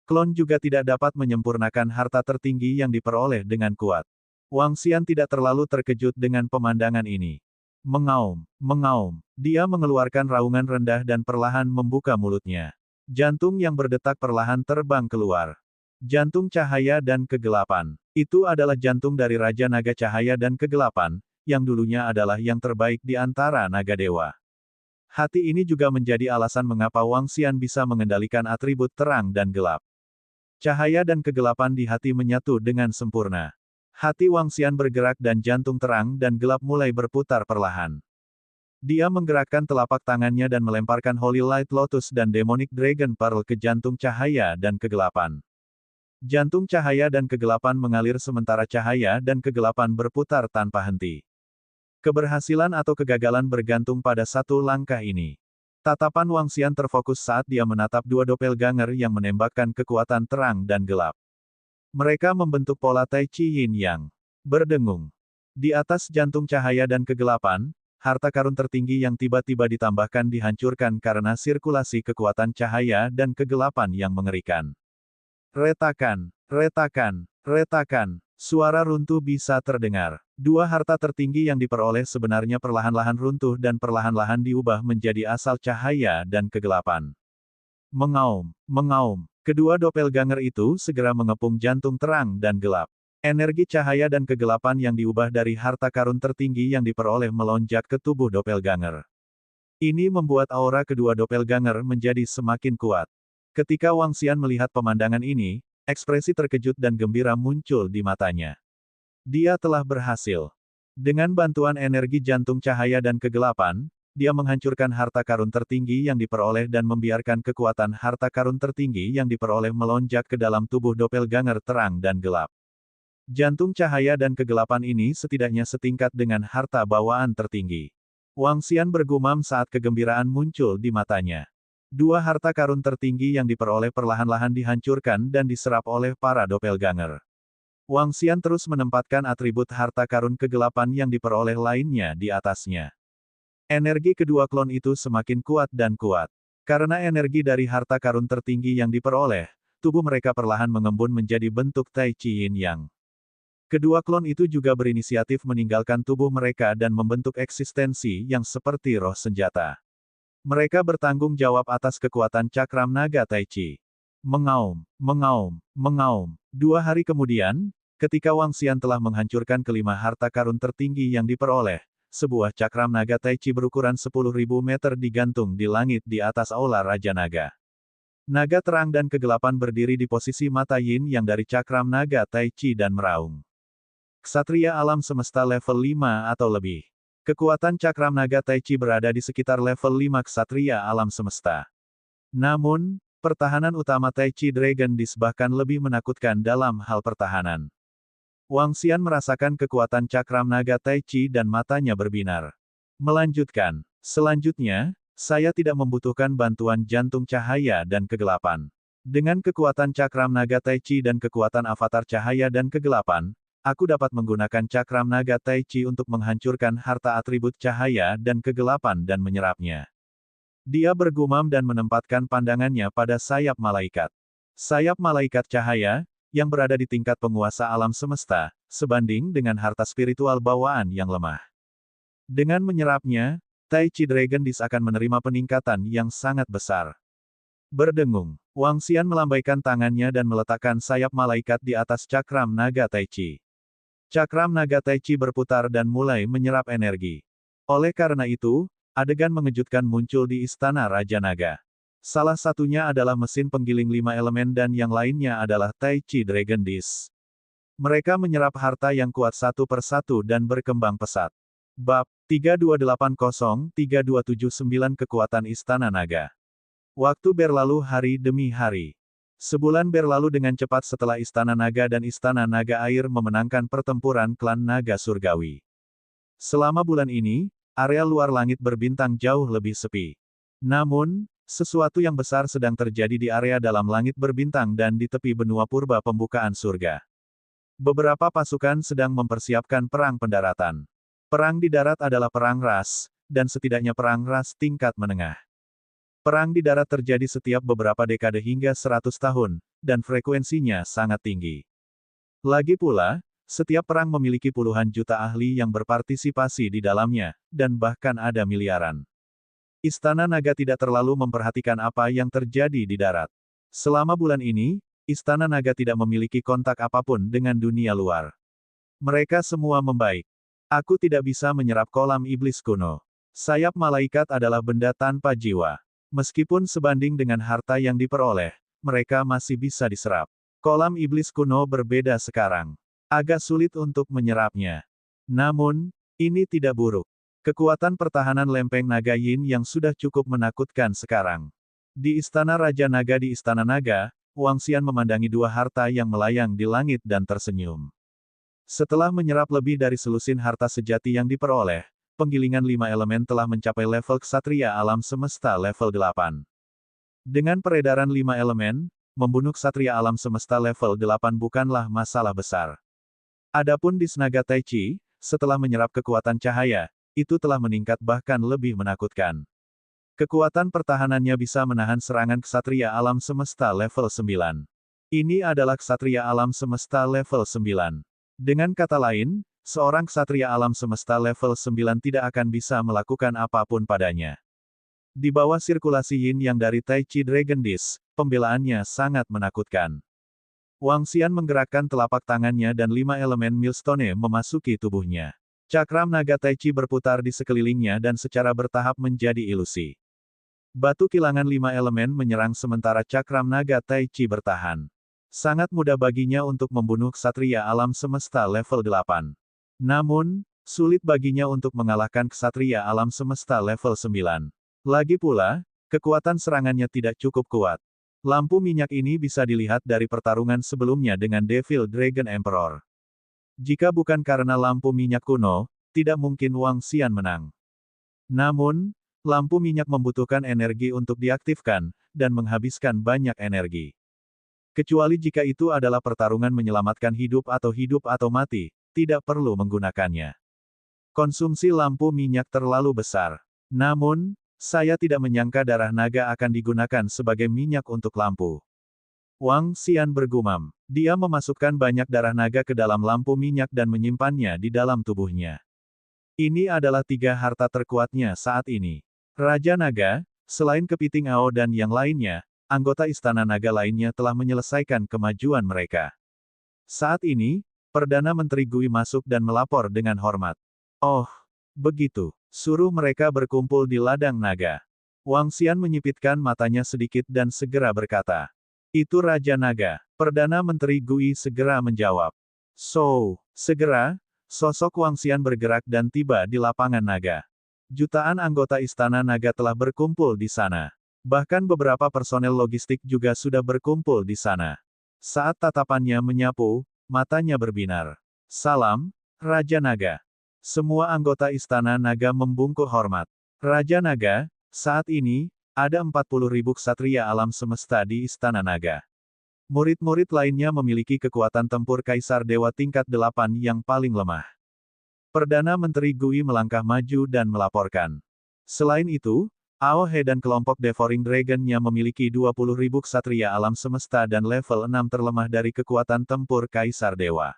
Klon juga tidak dapat menyempurnakan harta tertinggi yang diperoleh dengan kuat. Wang Xian tidak terlalu terkejut dengan pemandangan ini. Mengaum, mengaum. Dia mengeluarkan raungan rendah dan perlahan membuka mulutnya. Jantung yang berdetak perlahan terbang keluar. Jantung cahaya dan kegelapan. Itu adalah jantung dari Raja Naga Cahaya dan Kegelapan, yang dulunya adalah yang terbaik di antara naga dewa. Hati ini juga menjadi alasan mengapa Wang Xian bisa mengendalikan atribut terang dan gelap. Cahaya dan kegelapan di hati menyatu dengan sempurna. Hati Wang Xian bergerak dan jantung terang dan gelap mulai berputar perlahan. Dia menggerakkan telapak tangannya dan melemparkan Holy Light Lotus dan Demonic Dragon Pearl ke jantung cahaya dan kegelapan. Jantung cahaya dan kegelapan mengalir sementara cahaya dan kegelapan berputar tanpa henti. Keberhasilan atau kegagalan bergantung pada satu langkah ini. Tatapan Wang Xian terfokus saat dia menatap dua doppelganger yang menembakkan kekuatan terang dan gelap. Mereka membentuk pola Tai Chi Yin Yang. Berdengung. Di atas jantung cahaya dan kegelapan, harta karun tertinggi yang tiba-tiba ditambahkan dihancurkan karena sirkulasi kekuatan cahaya dan kegelapan yang mengerikan. Retakan, retakan, retakan. Suara runtuh bisa terdengar. Dua harta tertinggi yang diperoleh sebenarnya perlahan-lahan runtuh dan perlahan-lahan diubah menjadi asal cahaya dan kegelapan. Mengaum, mengaum. Kedua doppelganger itu segera mengepung jantung terang dan gelap. Energi cahaya dan kegelapan yang diubah dari harta karun tertinggi yang diperoleh melonjak ke tubuh doppelganger. Ini membuat aura kedua doppelganger menjadi semakin kuat. Ketika Wang Xian melihat pemandangan ini, ekspresi terkejut dan gembira muncul di matanya. Dia telah berhasil. Dengan bantuan energi jantung cahaya dan kegelapan, dia menghancurkan harta karun tertinggi yang diperoleh dan membiarkan kekuatan harta karun tertinggi yang diperoleh melonjak ke dalam tubuh doppelganger terang dan gelap. Jantung cahaya dan kegelapan ini setidaknya setingkat dengan harta bawaan tertinggi. Wang Xian bergumam saat kegembiraan muncul di matanya. Dua harta karun tertinggi yang diperoleh perlahan-lahan dihancurkan dan diserap oleh para doppelganger. Wang Xian terus menempatkan atribut harta karun kegelapan yang diperoleh lainnya di atasnya. Energi kedua klon itu semakin kuat dan kuat. Karena energi dari harta karun tertinggi yang diperoleh, tubuh mereka perlahan mengembun menjadi bentuk Tai Chi Yin Yang. Kedua klon itu juga berinisiatif meninggalkan tubuh mereka dan membentuk eksistensi yang seperti roh senjata. Mereka bertanggung jawab atas kekuatan cakram naga Tai Chi. Mengaum, mengaum, mengaum. 2 hari kemudian, ketika Wang Xian telah menghancurkan kelima harta karun tertinggi yang diperoleh, sebuah cakram naga Tai Chi berukuran 10.000 meter digantung di langit di atas aula Raja Naga. Naga terang dan kegelapan berdiri di posisi mata yin yang dari cakram naga Tai Chi dan meraung. Ksatria alam semesta level 5 atau lebih. Kekuatan cakram naga Tai Chi berada di sekitar level 5 ksatria alam semesta. Namun, pertahanan utama Tai Chi Dragon Disc bahkan lebih menakutkan dalam hal pertahanan. Wang Xian merasakan kekuatan cakram naga Tai Chi dan matanya berbinar. Melanjutkan. Selanjutnya, saya tidak membutuhkan bantuan jantung cahaya dan kegelapan. Dengan kekuatan cakram naga Tai Chi dan kekuatan avatar cahaya dan kegelapan, aku dapat menggunakan cakram naga Tai Chi untuk menghancurkan harta atribut cahaya dan kegelapan dan menyerapnya. Dia bergumam dan menempatkan pandangannya pada sayap malaikat. Sayap malaikat cahaya, yang berada di tingkat penguasa alam semesta, sebanding dengan harta spiritual bawaan yang lemah. Dengan menyerapnya, Tai Chi Dragon Disc akan menerima peningkatan yang sangat besar. Berdengung, Wang Xian melambaikan tangannya dan meletakkan sayap malaikat di atas cakram naga Tai Chi. Cakram naga Tai Chi berputar dan mulai menyerap energi. Oleh karena itu, adegan mengejutkan muncul di Istana Raja Naga. Salah satunya adalah mesin penggiling 5 elemen dan yang lainnya adalah Tai Chi Dragon Disc. Mereka menyerap harta yang kuat satu persatu dan berkembang pesat. Bab 3280-3279 Kekuatan Istana Naga. Waktu berlalu hari demi hari. Sebulan berlalu dengan cepat setelah Istana Naga dan Istana Naga Air memenangkan pertempuran klan Naga Surgawi. Selama bulan ini, area luar langit berbintang jauh lebih sepi. Namun, sesuatu yang besar sedang terjadi di area dalam langit berbintang dan di tepi benua purba pembukaan surga. Beberapa pasukan sedang mempersiapkan perang pendaratan. Perang di darat adalah perang ras, dan setidaknya perang ras tingkat menengah. Perang di darat terjadi setiap beberapa dekade hingga 100 tahun, dan frekuensinya sangat tinggi. Lagi pula, setiap perang memiliki puluhan juta ahli yang berpartisipasi di dalamnya, dan bahkan ada miliaran. Istana Naga tidak terlalu memperhatikan apa yang terjadi di darat. Selama bulan ini, Istana Naga tidak memiliki kontak apapun dengan dunia luar. Mereka semua membaik. Aku tidak bisa menyerap kolam iblis kuno. Sayap malaikat adalah benda tanpa jiwa. Meskipun sebanding dengan harta yang diperoleh, mereka masih bisa diserap. Kolam iblis kuno berbeda sekarang. Agak sulit untuk menyerapnya. Namun, ini tidak buruk. Kekuatan pertahanan lempeng naga yin yang sudah cukup menakutkan sekarang. Di Istana Raja Naga di Istana Naga, Wang Xian memandangi dua harta yang melayang di langit dan tersenyum. Setelah menyerap lebih dari selusin harta sejati yang diperoleh, penggilingan 5 elemen telah mencapai level ksatria alam semesta level 8. Dengan peredaran 5 elemen, membunuh ksatria alam semesta level 8 bukanlah masalah besar. Adapun di Naga Tai Chi, setelah menyerap kekuatan cahaya, itu telah meningkat bahkan lebih menakutkan. Kekuatan pertahanannya bisa menahan serangan ksatria alam semesta level 9. Ini adalah ksatria alam semesta level 9. Dengan kata lain, seorang ksatria alam semesta level 9 tidak akan bisa melakukan apapun padanya. Di bawah sirkulasi yin yang dari Tai Chi Dragon Disc, pembelaannya sangat menakutkan. Wang Xian menggerakkan telapak tangannya dan 5 elemen millstone memasuki tubuhnya. Cakram naga Tai Chi berputar di sekelilingnya dan secara bertahap menjadi ilusi. Batu kilangan 5 elemen menyerang sementara cakram naga Tai Chi bertahan. Sangat mudah baginya untuk membunuh ksatria alam semesta level 8. Namun, sulit baginya untuk mengalahkan ksatria alam semesta level 9. Lagi pula, kekuatan serangannya tidak cukup kuat. Lampu minyak ini bisa dilihat dari pertarungan sebelumnya dengan Devil Dragon Emperor. Jika bukan karena lampu minyak kuno, tidak mungkin Wang Xian menang. Namun, lampu minyak membutuhkan energi untuk diaktifkan, dan menghabiskan banyak energi. Kecuali jika itu adalah pertarungan menyelamatkan hidup atau mati, tidak perlu menggunakannya. Konsumsi lampu minyak terlalu besar. Namun, saya tidak menyangka darah naga akan digunakan sebagai minyak untuk lampu. Wang Xian bergumam. Dia memasukkan banyak darah naga ke dalam lampu minyak dan menyimpannya di dalam tubuhnya. Ini adalah 3 harta terkuatnya saat ini. Raja Naga, selain Kepiting Ao dan yang lainnya, anggota Istana Naga lainnya telah menyelesaikan kemajuan mereka. Saat ini, Perdana Menteri Gui masuk dan melapor dengan hormat. Oh, begitu. Suruh mereka berkumpul di ladang naga. Wang Xian menyipitkan matanya sedikit dan segera berkata. Itu Raja Naga. Perdana Menteri Gui segera menjawab. Segera, sosok Wang Xian bergerak dan tiba di lapangan naga. Jutaan anggota Istana Naga telah berkumpul di sana. Bahkan beberapa personel logistik juga sudah berkumpul di sana. Saat tatapannya menyapu, matanya berbinar. Salam, Raja Naga. Semua anggota Istana Naga membungkuk hormat. Raja Naga, saat ini, ada 40.000 ksatria alam semesta di Istana Naga. Murid-murid lainnya memiliki kekuatan tempur Kaisar Dewa tingkat 8 yang paling lemah. Perdana Menteri Gui melangkah maju dan melaporkan. Selain itu, Ao He dan kelompok Devouring Dragon-nya memiliki 20.000 ksatria alam semesta dan level 6 terlemah dari kekuatan tempur Kaisar Dewa.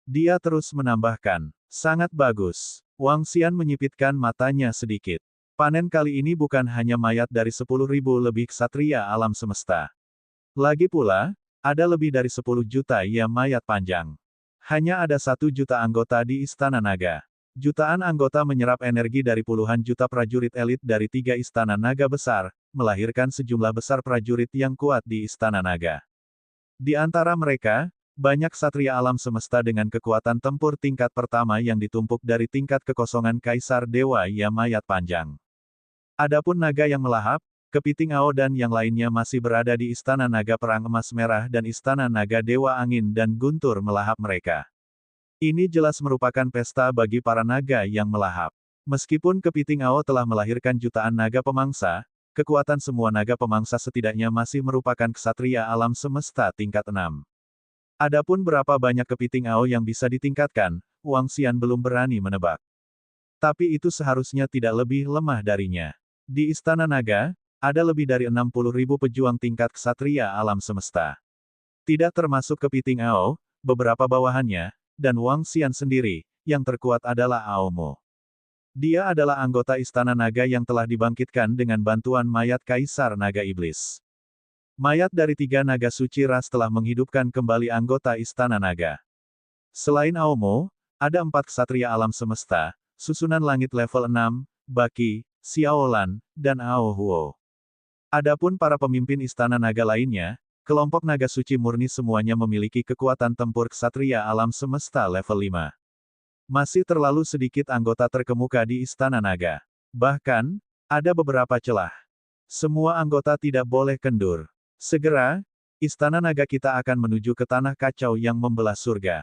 Dia terus menambahkan, sangat bagus. Wang Xian menyipitkan matanya sedikit. Panen kali ini bukan hanya mayat dari 10.000 lebih ksatria alam semesta. Lagi pula, ada lebih dari 10 juta ya mayat panjang. Hanya ada 1 juta anggota di Istana Naga. Jutaan anggota menyerap energi dari puluhan juta prajurit elit dari 3 Istana Naga besar, melahirkan sejumlah besar prajurit yang kuat di Istana Naga. Di antara mereka, banyak ksatria alam semesta dengan kekuatan tempur tingkat pertama yang ditumpuk dari tingkat kekosongan Kaisar Dewa ya mayat panjang. Adapun naga yang melahap, Kepiting Ao dan yang lainnya masih berada di Istana Naga Perang Emas Merah dan Istana Naga Dewa Angin dan Guntur melahap mereka. Ini jelas merupakan pesta bagi para naga yang melahap. Meskipun kepiting Ao telah melahirkan jutaan naga pemangsa, kekuatan semua naga pemangsa setidaknya masih merupakan ksatria alam semesta tingkat 6. Adapun berapa banyak kepiting Ao yang bisa ditingkatkan, Wang Xian belum berani menebak. Tapi itu seharusnya tidak lebih lemah darinya. Di Istana Naga, ada lebih dari 60.000 pejuang tingkat ksatria alam semesta. Tidak termasuk kepiting Ao, beberapa bawahannya, dan Wang Xian sendiri, yang terkuat adalah Aomo. Dia adalah anggota Istana Naga yang telah dibangkitkan dengan bantuan mayat Kaisar Naga Iblis. Mayat dari 3 naga suci ras telah menghidupkan kembali anggota Istana Naga. Selain Aomo, ada 4 ksatria alam semesta, susunan langit level 6, Baki, Xiaolan, dan Ao Huo. Adapun para pemimpin Istana Naga lainnya, kelompok naga suci murni semuanya memiliki kekuatan tempur ksatria alam semesta level 5. Masih terlalu sedikit anggota terkemuka di Istana Naga. Bahkan, ada beberapa celah. Semua anggota tidak boleh kendur. Segera, Istana Naga kita akan menuju ke tanah kacau yang membelah surga.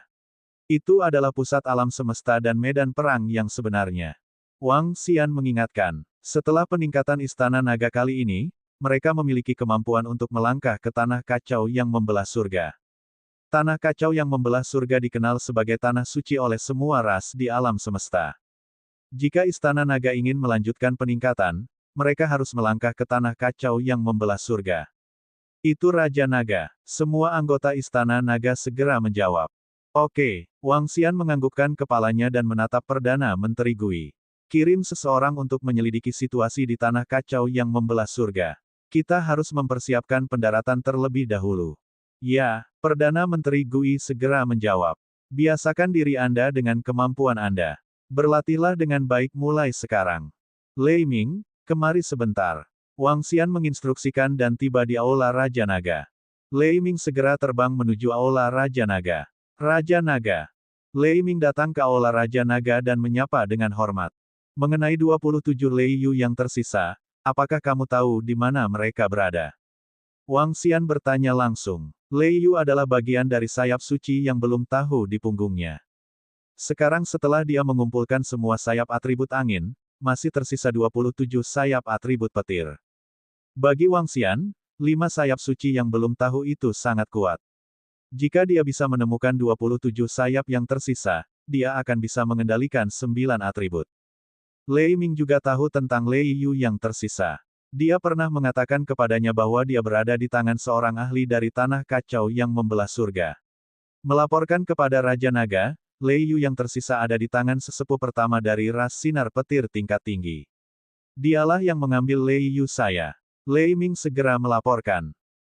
Itu adalah pusat alam semesta dan medan perang yang sebenarnya. Wang Xian mengingatkan, setelah peningkatan Istana Naga kali ini, mereka memiliki kemampuan untuk melangkah ke tanah kacau yang membelah surga. Tanah kacau yang membelah surga dikenal sebagai tanah suci oleh semua ras di alam semesta. Jika Istana Naga ingin melanjutkan peningkatan, mereka harus melangkah ke tanah kacau yang membelah surga. Itu Raja Naga. Semua anggota Istana Naga segera menjawab. Oke, Wang Xian menganggukkan kepalanya dan menatap Perdana Menteri Gui. Kirim seseorang untuk menyelidiki situasi di tanah kacau yang membelah surga. Kita harus mempersiapkan pendaratan terlebih dahulu. Ya, Perdana Menteri Gui segera menjawab. Biasakan diri Anda dengan kemampuan Anda. Berlatihlah dengan baik mulai sekarang. Lei Ming, kemari sebentar. Wang Xian menginstruksikan dan tiba di Aula Raja Naga. Lei Ming segera terbang menuju Aula Raja Naga. Raja Naga. Lei Ming datang ke Aula Raja Naga dan menyapa dengan hormat. Mengenai 27 Lei Yu yang tersisa, apakah kamu tahu di mana mereka berada? Wang Xian bertanya langsung. Lei Yu adalah bagian dari sayap suci yang belum tahu di punggungnya. Sekarang setelah dia mengumpulkan semua sayap atribut angin, masih tersisa 27 sayap atribut petir. Bagi Wang Xian, 5 sayap suci yang belum tahu itu sangat kuat. Jika dia bisa menemukan 27 sayap yang tersisa, dia akan bisa mengendalikan 9 atribut. Lei Ming juga tahu tentang Lei Yu yang tersisa. Dia pernah mengatakan kepadanya bahwa dia berada di tangan seorang ahli dari tanah kacau yang membelah surga. Melaporkan kepada Raja Naga, Lei Yu yang tersisa ada di tangan sesepuh pertama dari ras sinar petir tingkat tinggi. Dialah yang mengambil Lei Yu saya. Lei Ming segera melaporkan.